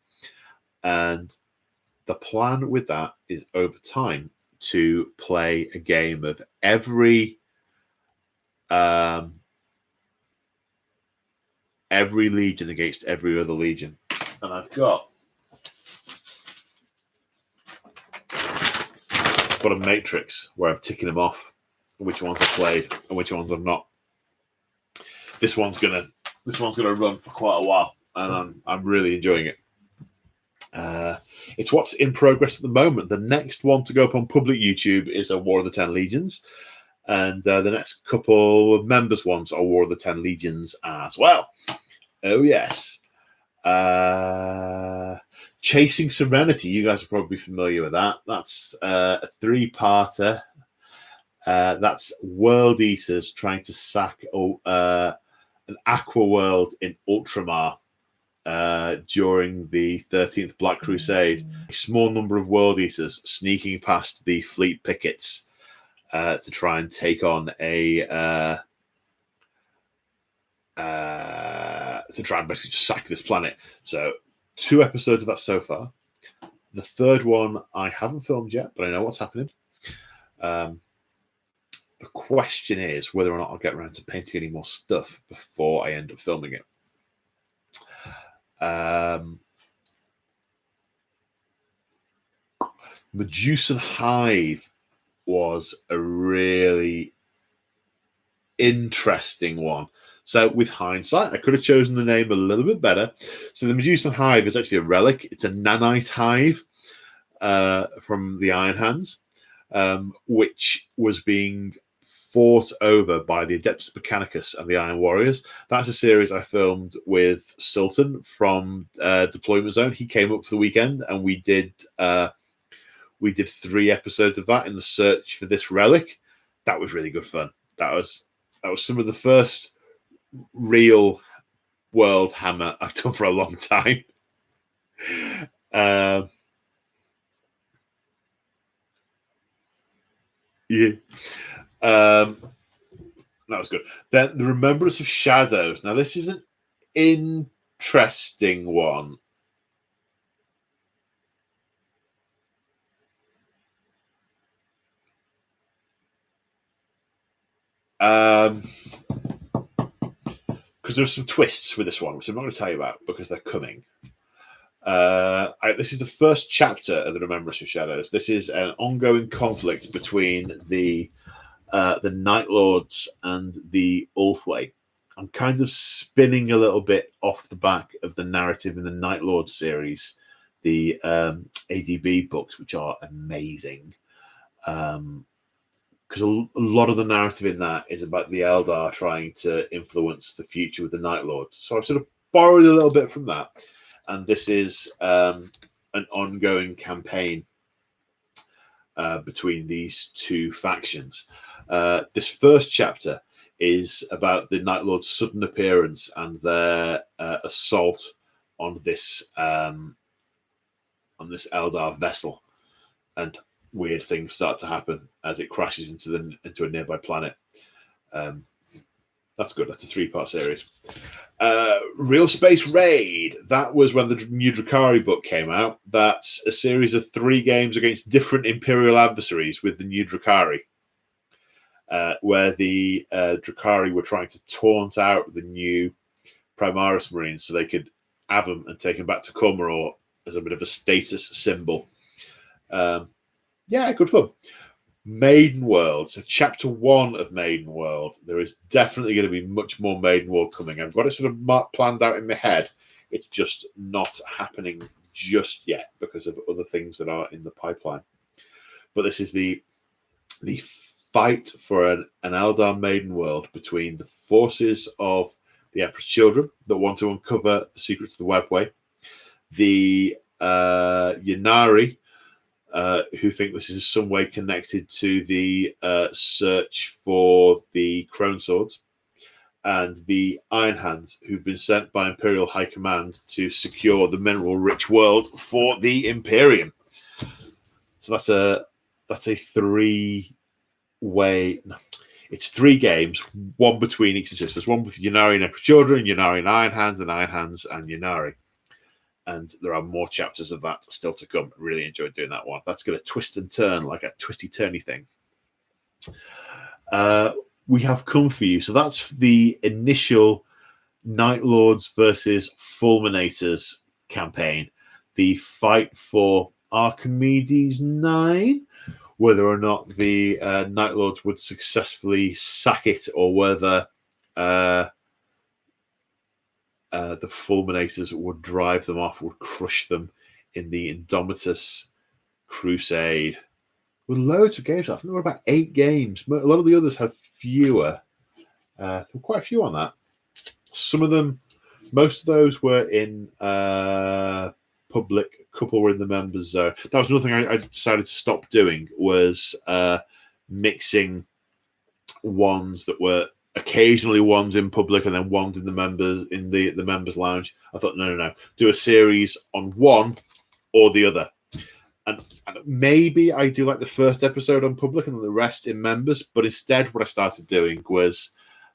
And the plan with that is over time to play a game of every legion against every other legion. And I've got a matrix where I'm ticking them off, which ones I've played and which ones I've not. This one's gonna run for quite a while, and I'm really enjoying it. It's what's in progress at the moment. The next one to go up on public YouTube is a War of the 10 Legions, and the next couple of members ones are War of the 10 Legions as well. Oh yes. Chasing Serenity, you guys are probably familiar with that. That's a 3-parter. That's World Eaters trying to sack an aqua world in Ultramar during the 13th Black Crusade. A small number of World Eaters sneaking past the fleet pickets to try and take on to try and basically just sack this planet. So 2 episodes of that so far. The third one I haven't filmed yet, but I know what's happening. The question is whether or not I'll get around to painting any more stuff before I end up filming it. Medusan Hive was a really interesting one. So with hindsight, I could have chosen the name a little bit better. So the Medusan Hive is actually a relic. It's a nanite hive from the Iron Hands, which was being fought over by the Adeptus Mechanicus and the Iron Warriors. That's a series I filmed with Sultan from Deployment Zone. He came up for the weekend, and we did 3 episodes of that in the search for this relic. That was really good fun. That was some of the first real world hammer I've done for a long time. Yeah. That was good. Then the Remembrance of Shadows. Now, this is an interesting one. Because there's some twists with this one, which I'm not going to tell you about because they're coming. This is the first chapter of the Remembrance of Shadows. This is an ongoing conflict between the Night Lords and the Ulthway. I'm kind of spinning a little bit off the back of the narrative in the Night Lord series, the ADB books, which are amazing. Because a lot of the narrative in that is about the Eldar trying to influence the future with the Night Lords. So I've sort of borrowed a little bit from that. And this is an ongoing campaign between these 2 factions. This first chapter is about the Night Lord's sudden appearance and their assault on this Eldar vessel, and weird things start to happen as it crashes into a nearby planet. That's good. That's a 3-part series. Real Space Raid. That was when the new Drukhari book came out. That's a series of 3 games against different Imperial adversaries with the new Drukhari, where the Drukhari were trying to taunt out the new Primaris Marines so they could have them and take them back to Cormoror as a bit of a status symbol. Yeah, good fun. Maiden World. So chapter 1 of Maiden World. There is definitely going to be much more Maiden World coming. I've got it sort of planned out in my head. It's just not happening just yet because of other things that are in the pipeline. But this is the fight for an Eldar Maiden World between the forces of the Emperor's Children that want to uncover the secrets of the Webway, the Ynnari, who think this is in some way connected to the search for the Crone Swords, and the Iron Hands, who've been sent by Imperial High Command to secure the mineral-rich world for the Imperium. So that's a three-way. It's 3 games, one between each of the sisters. One with Ynnari and Emperor's Children, Ynnari and Iron Hands and Ynnari. And there are more chapters of that still to come. I really enjoyed doing that one. That's going to twist and turn like a twisty-turny thing. We have come for you. So that's the initial Night Lords versus Fulminators campaign. The fight for Archimedes 9, whether or not the Night Lords would successfully sack it, or whether the Fulminators would drive them off, would crush them in the Indomitus Crusade. With loads of games. I think there were about 8 games. A lot of the others had fewer. There were quite a few on that. Some of them, most of those were in public. A couple were in the members zone. That was another thing I decided to stop doing, was mixing ones that were occasionally ones in public and then ones in the members lounge. I thought, no. Do a series on one or the other. And maybe I do like the first episode on public and the rest in members. But instead, what I started doing was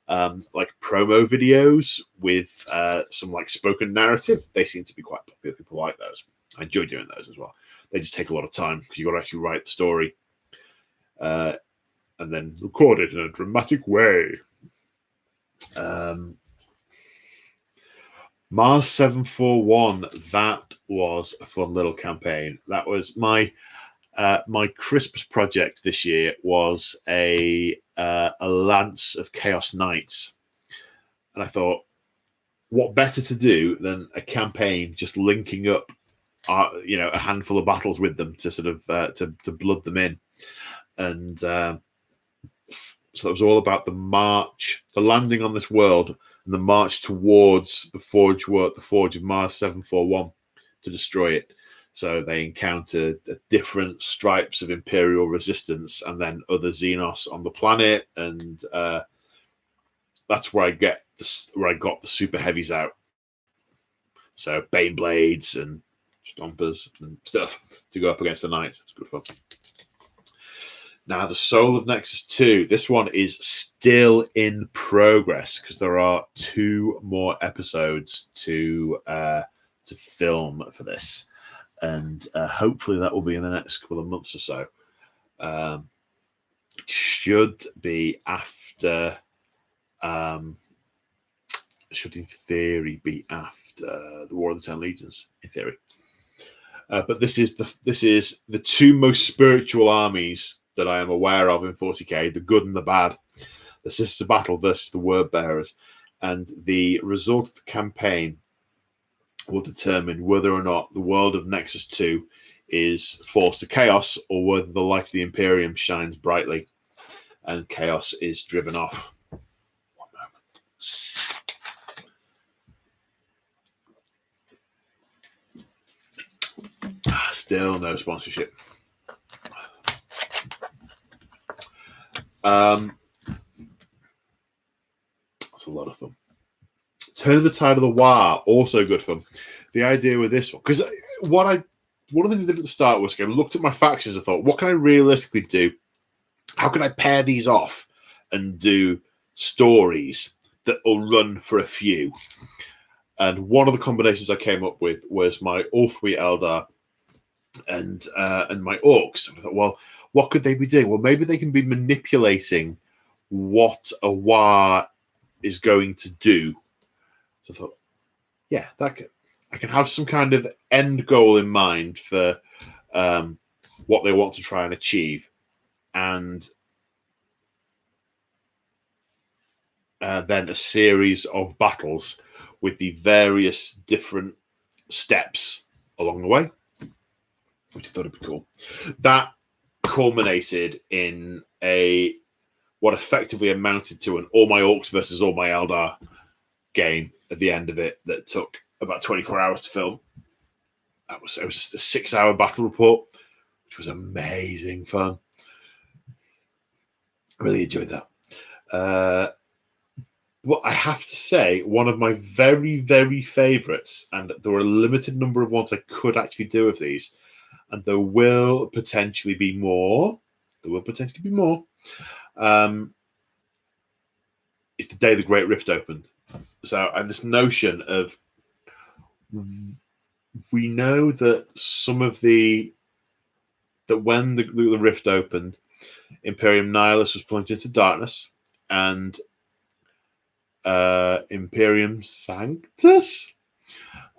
like promo videos with some like spoken narrative. They seem to be quite popular. People like those. I enjoy doing those as well. They just take a lot of time because you've got to actually write the story and then record it in a dramatic way. Mars 741, that was a fun little campaign. That was my Christmas project this year, was a Lance of Chaos Knights. And I thought, what better to do than a campaign just linking up a handful of battles with them to sort of to blood them in. And so it was all about the march, the landing on this world, and the march towards the forge of Mars 741 to destroy it. So they encountered different stripes of Imperial resistance and then other Xenos on the planet, and that's where I got the super heavies out. So Bane Blades and Stompers and stuff to go up against the Knights. It's good fun. Now, the Soul of Nexus 2. This one is still in progress because there are 2 more episodes to film for this, and hopefully that will be in the next couple of months or so. Should be after. Should in theory be after the War of the 10 Legions. In theory, but this is the 2 most spiritual armies that I am aware of in 40k, the good and the bad, the Sisters of Battle versus the Word Bearers. And the result of the campaign will determine whether or not the world of Nexus 2 is forced to chaos, or whether the light of the Imperium shines brightly and chaos is driven off. One moment. Still no sponsorship. That's a lot of fun. Turn of the Tide of the War, also good fun. The idea with this one, because one of the things I did at the start was I looked at my factions and thought, what can I realistically do? How can I pair these off and do stories that will run for a few? And one of the combinations I came up with was my Ulthwi Eldar and my Orcs. And I thought, well, what could they be doing? Well, maybe they can be manipulating what a war is going to do. So I thought, yeah, I can have some kind of end goal in mind for what they want to try and achieve. and then a series of battles with the various different steps along the way, which I thought would be cool. That culminated in what effectively amounted to an all my orcs versus all my Eldar game at the end of it that took about 24 hours to film. It was just a 6-hour battle report, which was amazing fun. Really enjoyed that. But I have to say, one of my very, very favourites, and there were a limited number of ones I could actually do of these, and there will potentially be more. It's the day the Great Rift opened. So, and this notion of, we know that when the Rift opened, Imperium Nihilus was plunged into darkness, and Imperium Sanctus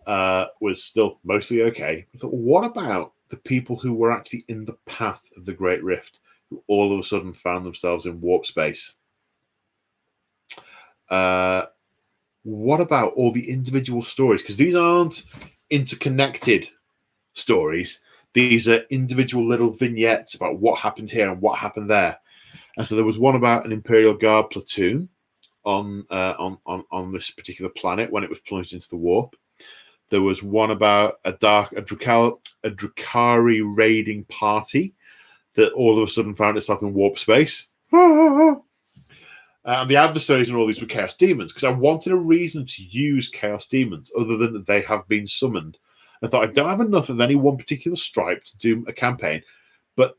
was still mostly okay. I thought, what about the people who were actually in the path of the Great Rift, who all of a sudden found themselves in warp space? What about all the individual stories? Because these aren't interconnected stories. These are individual little vignettes about what happened here and what happened there. And so there was one about an Imperial Guard platoon on this particular planet when it was plunged into the warp. There was one about a Drukhari raiding party that all of a sudden found itself in warp space. And the adversaries in all these were Chaos Demons, because I wanted a reason to use Chaos Demons other than that they have been summoned. I thought, I don't have enough of any one particular stripe to do a campaign, but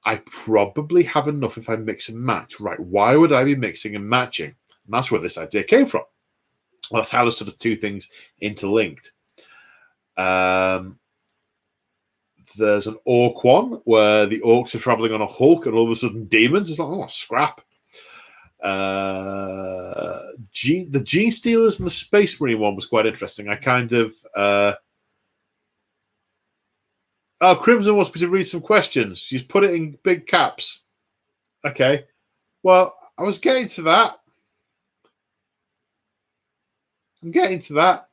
I probably have enough if I mix and match. Right, why would I be mixing and matching? And that's where this idea came from. Well, that's how the sort of two things interlinked. There's an Orc one where the Orcs are traveling on a Hulk and all of a sudden demons. It's like, oh, scrap. The Gene Stealers and the Space Marine one was quite interesting. I kind of... Crimson wants me to read some questions. She's put it in big caps. Okay. Well, I was getting to that. I'm getting to that.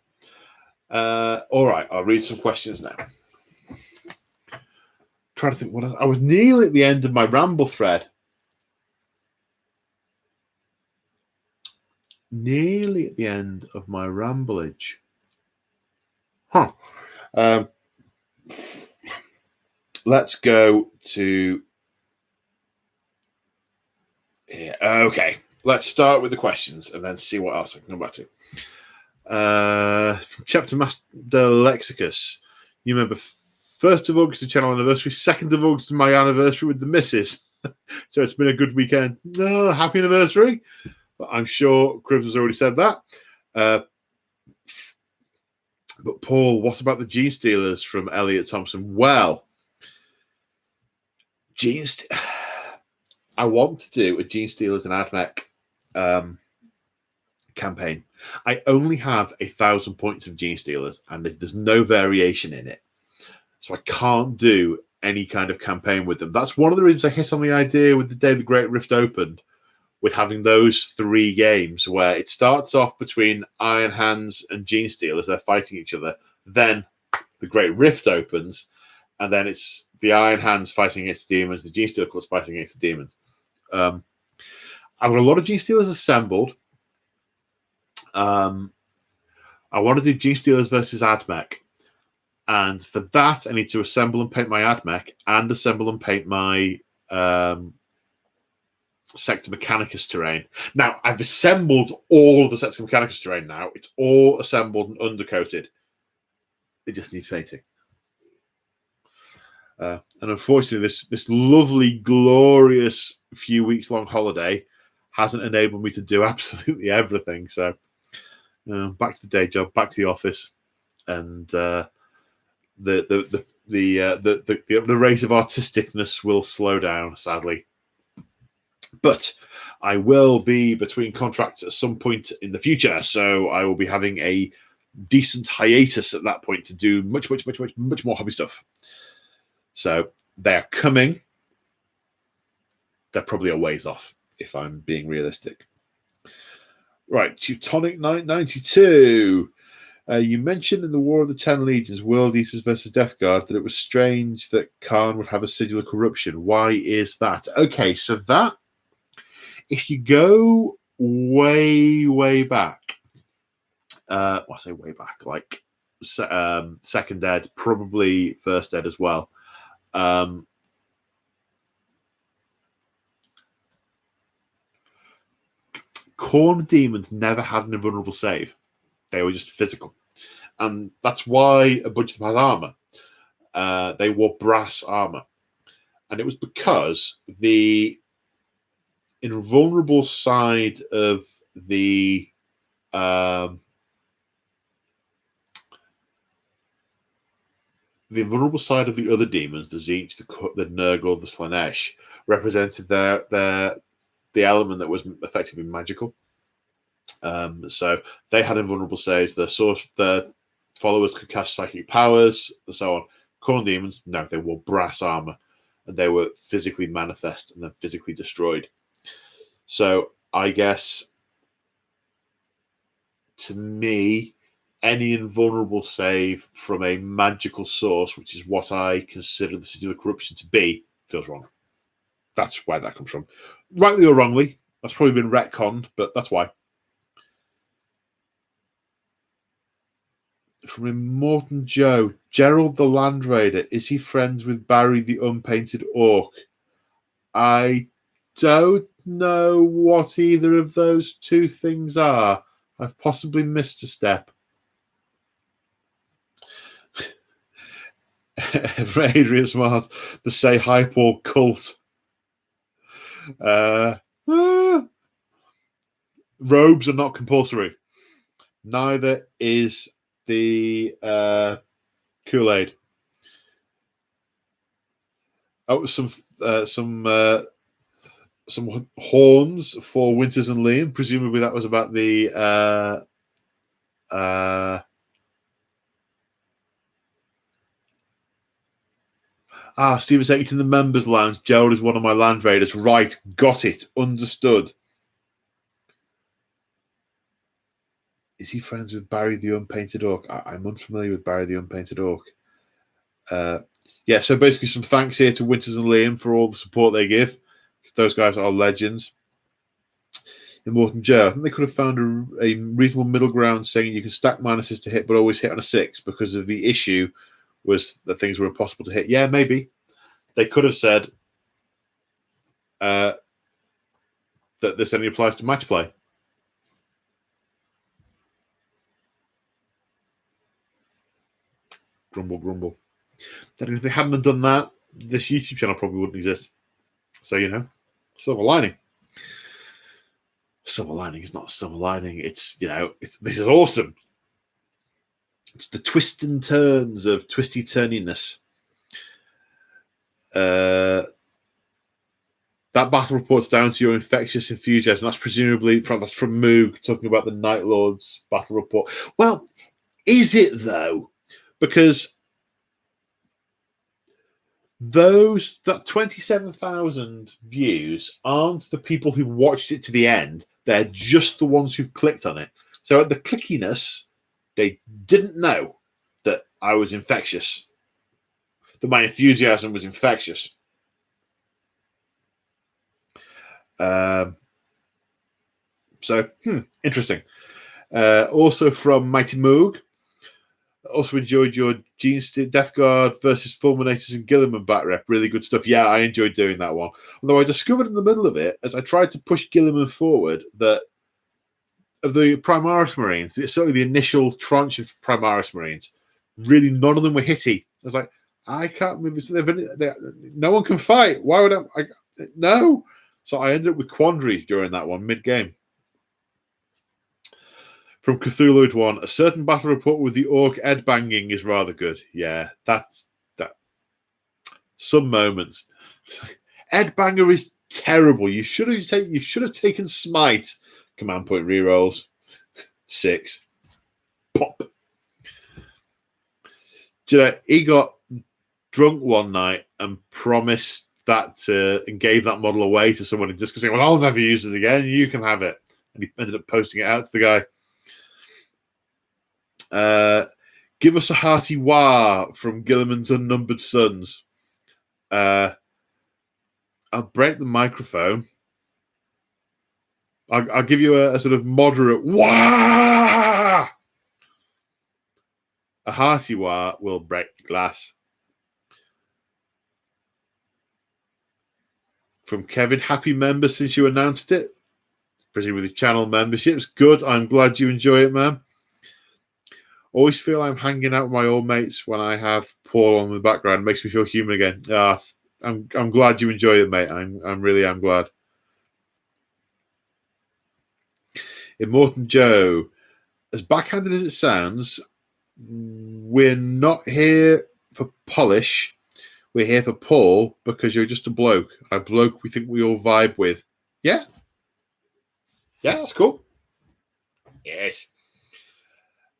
All right, I'll read some questions now. Trying to think what else. I was nearly at the end of my ramble thread. Nearly at the end of my ramblage. Let's go to... Yeah, okay. Let's start with the questions and then see what else I can come back to. From Chapter Master Lexicus. You remember 1st of August, the channel anniversary, 2nd of August, my anniversary with the missus. So it's been a good weekend. Happy anniversary. I'm sure Cribs has already said that. But Paul, what about the Gene Stealers from Elliot Thompson? Well, I want to do a Gene Stealers and AdMech campaign. I only have 1,000 points of Gene Stealers, and there's no variation in it. So I can't do any kind of campaign with them. That's one of the reasons I hit on the idea with the day the Great Rift opened, with having those 3 games where it starts off between Iron Hands and Gene Stealers. They're fighting each other. Then the Great Rift opens, and then it's the Iron Hands fighting against the demons, the Gene Stealer Corps fighting against the demons. I've got a lot of Gene Stealers assembled. I want to do Gene Stealers versus AdMech. And for that, I need to assemble and paint my AdMech and assemble and paint my Sector Mechanicus terrain. Now, I've assembled all of the Sector Mechanicus terrain now. It's all assembled and undercoated. It just needs painting. And unfortunately, this lovely, glorious few weeks long holiday hasn't enabled me to do absolutely everything. So, back to the day job, back to the office, and the rate of artisticness will slow down, sadly. But I will be between contracts at some point in the future, so I will be having a decent hiatus at that point to do much more hobby stuff. So they are coming. they're probably a ways off, if I'm being realistic. Right, Teutonic Knight 92. You mentioned in the War of the Ten Legions, World Eaters versus Death Guard, that it was strange that Khan would have a sigil of corruption. Why is that? Okay, so that, if you go way, way back, I say way back, like second ed, probably first ed as well. Khorne demons never had an invulnerable save. They were just physical. And that's why a bunch of them had armor. They wore brass armor. And it was because the invulnerable side of the invulnerable side of the other demons, the Zeech, the Nurgle, the Slanesh, represented the element that was effectively magical. So they had invulnerable saves. The followers could cast psychic powers and so on. Khorne demons, no, they wore brass armor, and they were physically manifest and then physically destroyed. So I guess, to me, any invulnerable save from a magical source, which is what I consider the sigil of corruption to be, feels wrong. That's where that comes from. Rightly or wrongly, that's probably been retconned, but that's why. From Immortan Joe, Gerald the Land Raider, is he friends with Barry the Unpainted Orc? I don't know what either of those two things are. I've possibly missed a step. Adrian Smart, the Say Hyper cult. Robes are not compulsory. Neither is the Kool-Aid. Oh, some horns for Winters and Liam. Presumably that was about the Stephen saying it's in the members lounge. Gerald is one of my Land Raiders. Right, got it. Understood. Is he friends with Barry the Unpainted Orc? I'm unfamiliar with Barry the Unpainted Orc. Yeah, so basically some thanks here to Winters and Liam for all the support they give. Those guys are legends. Immortan Joe, I think they could have found a reasonable middle ground saying you can stack minuses to hit but always hit on a 6 because of the issue was that things were impossible to hit. Yeah, maybe. They could have said that this only applies to match play. Grumble, grumble. Then if they hadn't done that, this YouTube channel probably wouldn't exist. So, silver lining. Silver lining is not a silver lining. It's, this is awesome. It's the twists and turns of twisty turniness. That battle report's down to your infectious enthusiasm. That's presumably from Moog talking about the Night Lord's battle report. Well, is it though? Because that 27,000 views aren't the people who've watched it to the end. They're just the ones who clicked on it. So at the clickiness, they didn't know that I was infectious, that my enthusiasm was infectious. So, interesting. Also from Mighty Moog, also enjoyed your Death Guard versus Fulminators and Gilliman back rep. Really good stuff. Yeah, I enjoyed doing that one. Although I discovered in the middle of it, as I tried to push Gilliman forward, that of the Primaris Marines, certainly the initial tranche of Primaris Marines, really none of them were hitty. I was like, I can't move. No one can fight. Why would I? No. So I ended up with quandaries during that one, mid-game. From Cthulhu one, a certain battle report with the orc Ed banging is rather good. Yeah, that's that. Some moments. Ed banger is terrible. You should have taken smite. Command point rerolls. 6. Pop. Do you know, he got drunk one night and promised that and gave that model away to someone and just saying, well, I'll never use it again. You can have it. And he ended up posting it out to the guy. Give us a hearty wah from Gilliman's Unnumbered Sons. I'll break the microphone. I'll give you a sort of moderate wah. A hearty wah will break the glass. From Kevin, happy member since you announced it. Presumably with the channel memberships. Good. I'm glad you enjoy it, man. Always feel I'm hanging out with my old mates when I have Paul on in the background. It makes me feel human again. I'm glad you enjoy it, mate. I'm really glad. Immortan Joe, as backhanded as it sounds, we're not here for polish. We're here for Paul because you're just a bloke. A bloke we think we all vibe with. Yeah. Yeah, that's cool. Yes.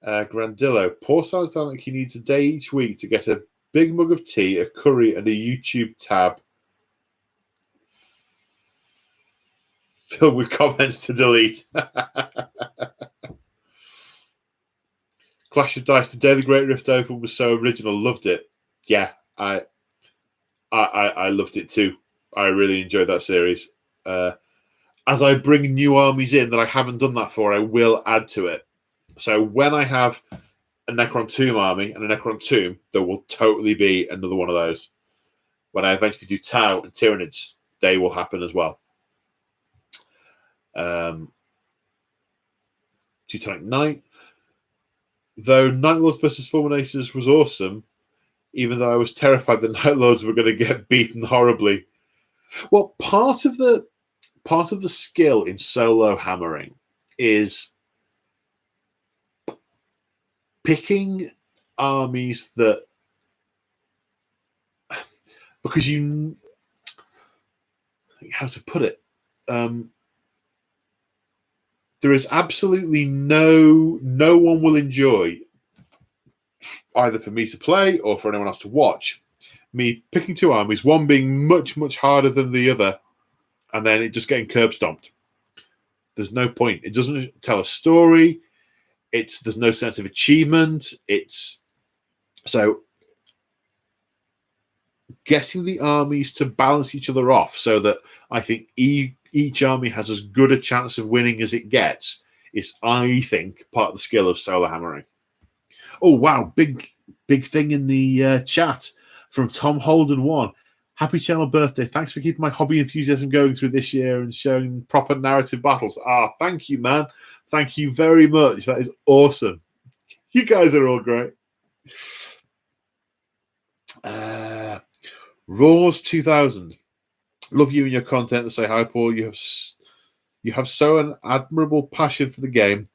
Grandillo, Paul sounds like he needs a day each week to get a big mug of tea, a curry, and a YouTube tab filled with comments to delete. Clash of Dice, the day the Great Rift Open was so original. Loved it. Yeah, I loved it too. I really enjoyed that series. As I bring new armies in that I haven't done that for, I will add to it. So when I have a Necron Tomb army and a Necron Tomb, there will totally be another one of those. When I eventually do Tau and Tyranids, they will happen as well. Teutonic Knight. Though Night Lords versus Fulminators was awesome, even though I was terrified that Night Lords were going to get beaten horribly. Well, part of the skill in solo hammering is picking armies that, because you, how to put it, there is absolutely no one will enjoy, either for me to play or for anyone else to watch, me picking two armies, one being much, much harder than the other, and then it just getting curb stomped. There's no point. It doesn't tell a story. There's no sense of achievement. So getting the armies to balance each other off so that I think each army has as good a chance of winning as it gets is, I think, part of the skill of solo hammering. Oh, wow. Big thing in the chat from Tom Holden 1. Happy channel birthday. Thanks for keeping my hobby enthusiasm going through this year and showing proper narrative battles. Thank you, man. Thank you very much. That is awesome. You guys are all great. Raws 2000. Love you and your content. To say hi, Paul. You have so an admirable passion for the game,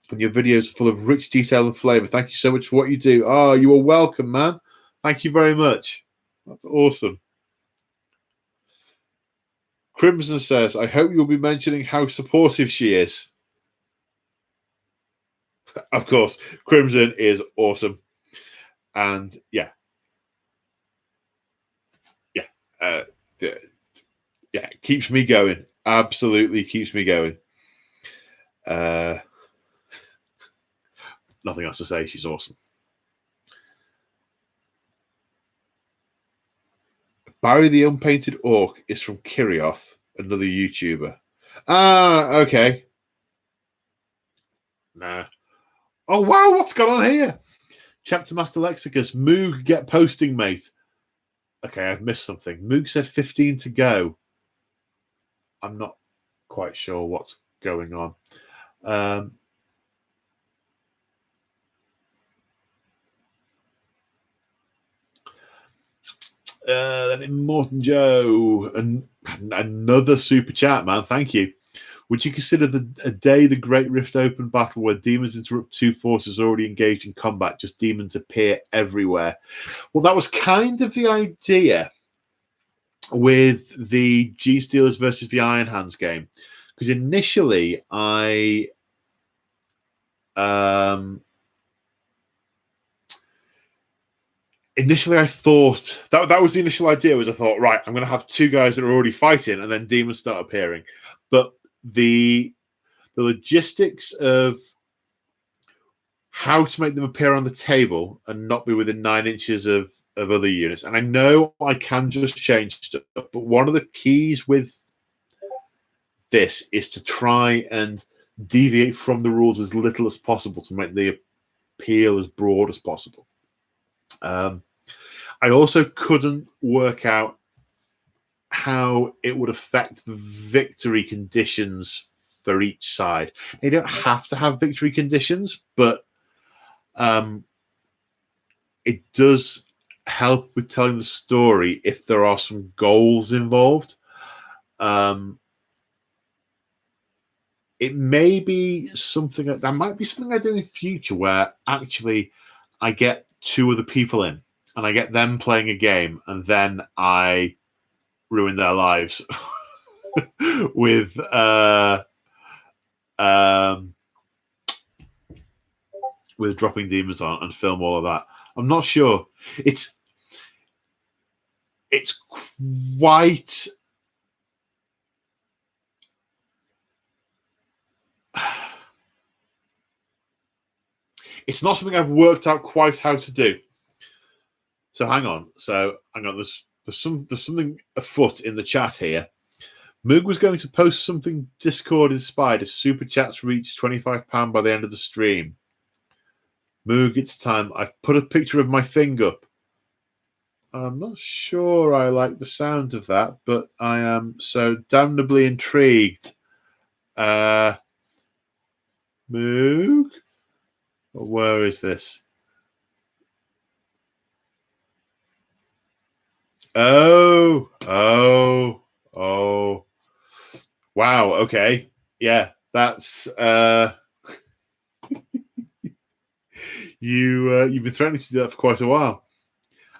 and your videos are full of rich detail and flavor. Thank you so much for what you do. You are welcome, man. Thank you very much. That's awesome. Crimson says, I hope you'll be mentioning how supportive she is. Of course, Crimson is awesome. And yeah, it keeps me going. Absolutely keeps me going. Nothing else to say. She's awesome. Barry the Unpainted Orc is from Kirioth, another YouTuber. Okay. Nah. Oh, wow, what's going on here? Chapter Master Lexicus. Moog, get posting, mate. Okay, I've missed something. Moog said 15 to go. I'm not quite sure what's going on. Then Immortan Joe, and another super chat, man. Thank you. Would you consider a day the Great Rift Open battle where demons interrupt two forces already engaged in combat, just demons appear everywhere? Well, that was kind of the idea with the G-Stealers versus the Iron Hands game. Because initially I initially I thought that was the initial idea. Was I thought, right, I'm going to have two guys that are already fighting, and then demons start appearing. But the logistics of how to make them appear on the table and not be within 9 inches of other units. And I know I can just change stuff, but one of the keys with this is to try and deviate from the rules as little as possible to make the appeal as broad as possible. I also couldn't work out how it would affect the victory conditions for each side. They don't have to have victory conditions, but it does help with telling the story if there are some goals involved. It may be something that might be something I do in future where actually I get two other people in and I get them playing a game and then I ruin their lives with dropping demons on and film all of that. I'm not sure. It's quite it's not something I've worked out quite how to do. So hang on. There's something afoot in the chat here. Moog was going to post something Discord inspired if super chats reach £25 by the end of the stream. Moog, it's time. I've put a picture of my thing up. I'm not sure I like the sound of that, but I am so damnably intrigued. Moog? Where is this? Oh. Wow, okay. Yeah, that's you've been threatening to do that for quite a while.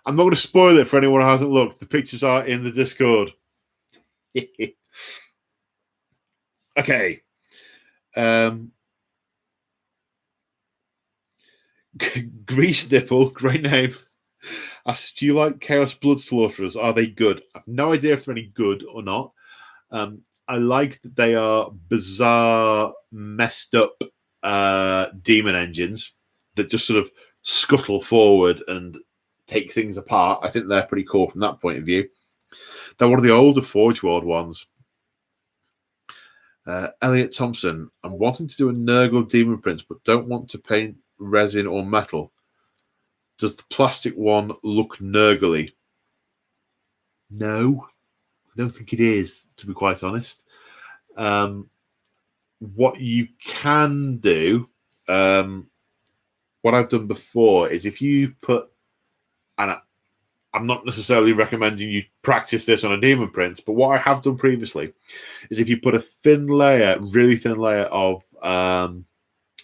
I'm not going to spoil it for anyone who hasn't looked. The pictures are in the Discord. Okay. Grease Nipple, great name. Asks, do you like Chaos Blood Slaughterers? Are they good? I have no idea if they're any good or not. I like that they are bizarre, messed up demon engines that just sort of scuttle forward and take things apart. I think they're pretty cool from that point of view. They're one of the older Forge World ones. Elliot Thompson, I'm wanting to do a Nurgle Demon Prince, but don't want to paint resin or metal. Does the plastic one look Nurgly? No, I don't think it is, to be quite honest. What you can do, what I've done before is if you put, and I'm not necessarily recommending you practice this on a Demon Prince, but what I have done previously is if you put a thin layer, really thin layer of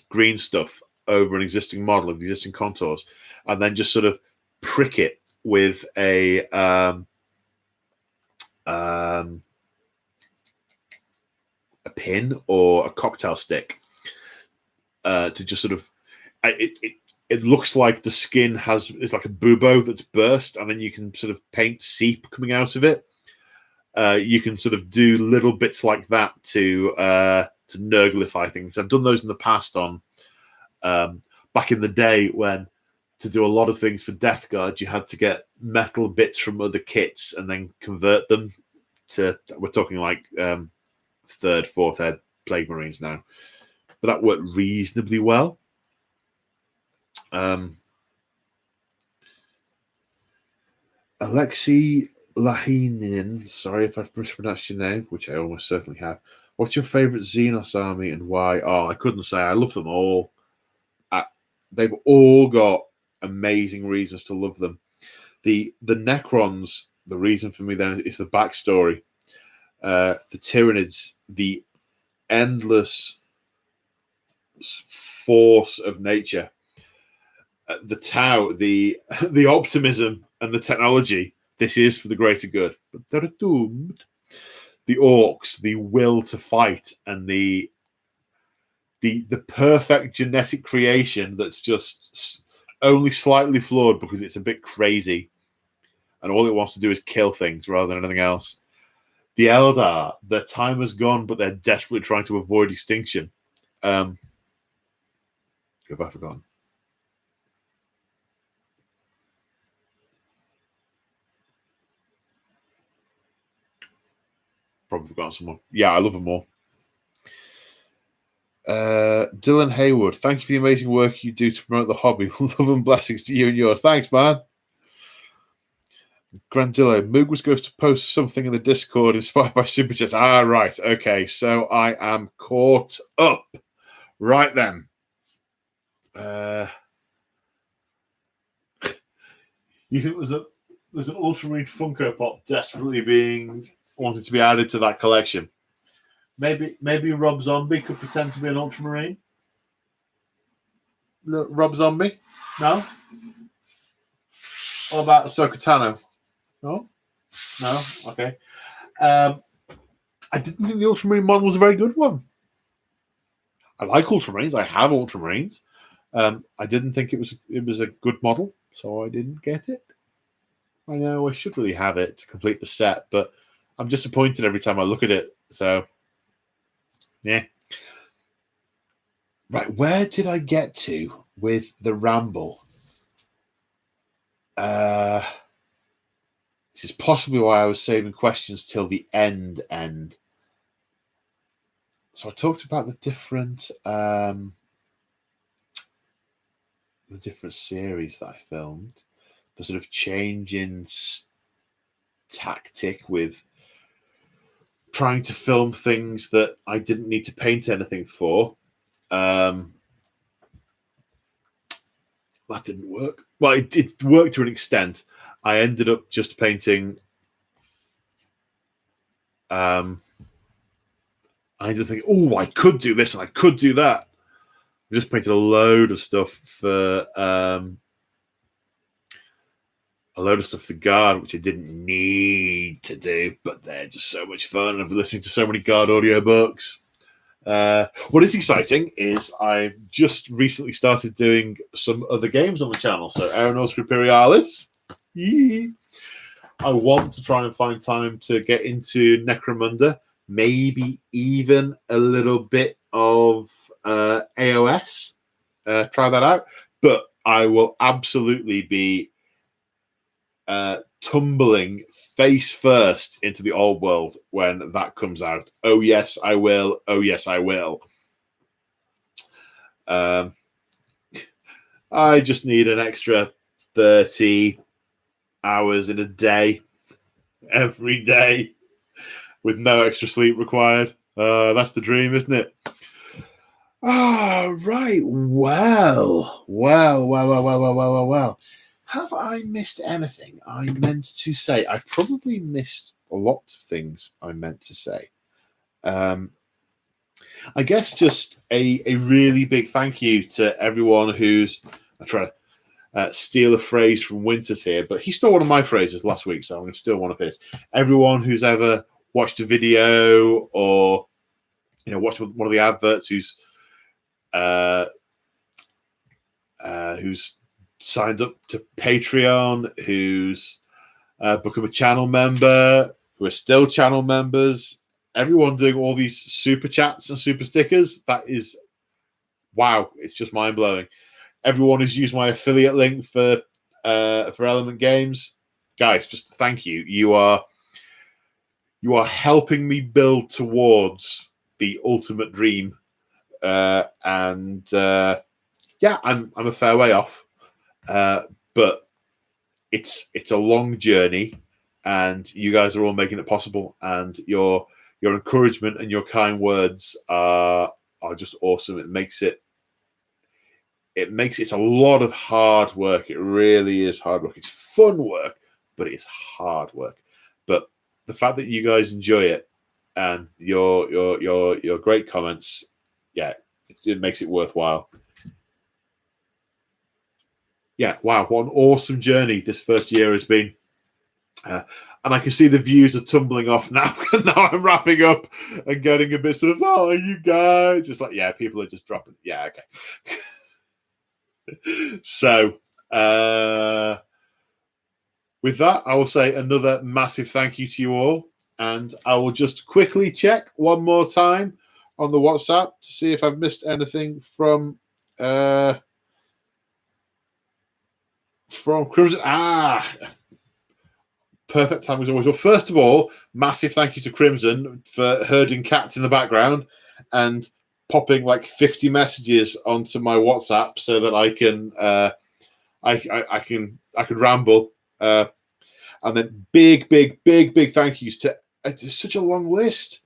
green stuff over an existing model of existing contours, and then just sort of prick it with a pin or a cocktail stick to just sort of it looks like the skin is like a bubo that's burst, and then you can sort of paint seep coming out of it. You can sort of do little bits like that to Nurglify things. I've done those in the past on back in the day when to do a lot of things for Death Guard, you had to get metal bits from other kits and then convert them to, we're talking like 3rd, 4th Ed Plague Marines now. But that worked reasonably well. Alexei Lahinin, sorry if I've mispronounced your name, which I almost certainly have. What's your favourite Xenos army and why? Oh, I couldn't say. I love them all. They've all got amazing reasons to love them. The Necrons, the reason for me then is the backstory. The Tyranids, the endless force of nature. The Tau, the optimism and the technology. This is for the greater good. But they're doomed. The Orcs, the will to fight, and the perfect genetic creation that's just only slightly flawed because it's a bit crazy, and all it wants to do is kill things rather than anything else. The Eldar, their time has gone, but they're desperately trying to avoid extinction. Who have I forgotten? Probably forgotten someone. Yeah, I love them all. Dylan Haywood, thank you for the amazing work you do to promote the hobby. Love and blessings to you and yours. Thanks, man. Grandillo, Moog was going to post something in the Discord inspired by Super Chats. Ah, right. Okay, so I am caught up. Right then. You think there's an Ultramarine Funko Pop desperately wanted to be added to that collection? Maybe Rob Zombie could pretend to be an Ultramarine. Rob Zombie? No? What about Ahsoka Tano? No? Okay. I didn't think the Ultramarine model was a very good one. I like Ultramarines. I have Ultramarines. I didn't think it was a good model, so I didn't get it. I know I should really have it to complete the set, but I'm disappointed every time I look at it. So, yeah. Right, where did I get to with the Ramble? This is possibly why I was saving questions till the end. So I talked about the different series that I filmed, the sort of change in tactic with trying to film things that I didn't need to paint anything for. That didn't work. Well, it worked to an extent. I ended up just painting. I ended up thinking, oh, I could do this and I could do that. I just painted a load of stuff for the guard, which I didn't need to do, but they're just so much fun. I've been listening to so many guard audiobooks. What is exciting is I've just recently started doing some other games on the channel. So Aeronautica Imperialis. Yee. I want to try and find time to get into Necromunda, maybe even a little bit of AOS. Try that out. But I will absolutely be tumbling face first into the old world when that comes out. Oh, yes, I will. Oh, yes, I will. I just need an extra 30 hours in a day, every day, with no extra sleep required. That's the dream, isn't it? Right. Well. Have I missed anything I meant to say? I've probably missed a lot of things I meant to say. I guess just a really big thank you to everyone who's... I try to steal a phrase from Winters here, but he stole one of my phrases last week, so I'm going to steal one of his. Everyone who's ever watched a video or watched one of the adverts, who's signed up to Patreon, who's become a channel member, who are still channel members, everyone doing all these super chats and super stickers, that is, wow, it's just mind-blowing. Everyone who's used my affiliate link for Element Games, guys, just thank you. You are helping me build towards the ultimate dream, yeah, I'm a fair way off. But it's a long journey, and you guys are all making it possible. And your encouragement and your kind words are just awesome. It makes it a lot of hard work. It really is hard work. It's fun work, but it's hard work. But the fact that you guys enjoy it and your great comments, yeah, it makes it worthwhile. Yeah, wow, what an awesome journey this first year has been. And I can see the views are tumbling off now. Now I'm wrapping up and getting a bit sort of, oh, you guys. Just like, yeah, people are just dropping. Yeah, okay. So, With that, I will say another massive thank you to you all. And I will just quickly check one more time on the WhatsApp to see if I've missed anything from Crimson. Perfect time as always. Well, first of all, massive thank you to Crimson for herding cats in the background and popping like 50 messages onto my WhatsApp so that I can I can ramble. And then big thank yous to it's such a long list.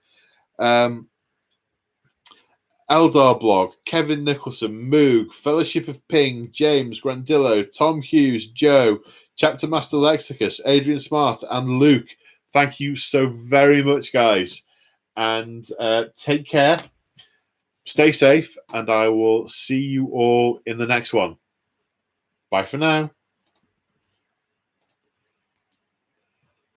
Eldar Blog, Kevin Nicholson, Moog, Fellowship of Ping, James, Grandillo, Tom Hughes, Joe, Chapter Master Lexicus, Adrian Smart, and Luke. Thank you so very much, guys. And take care. Stay safe, and I will see you all in the next one. Bye for now.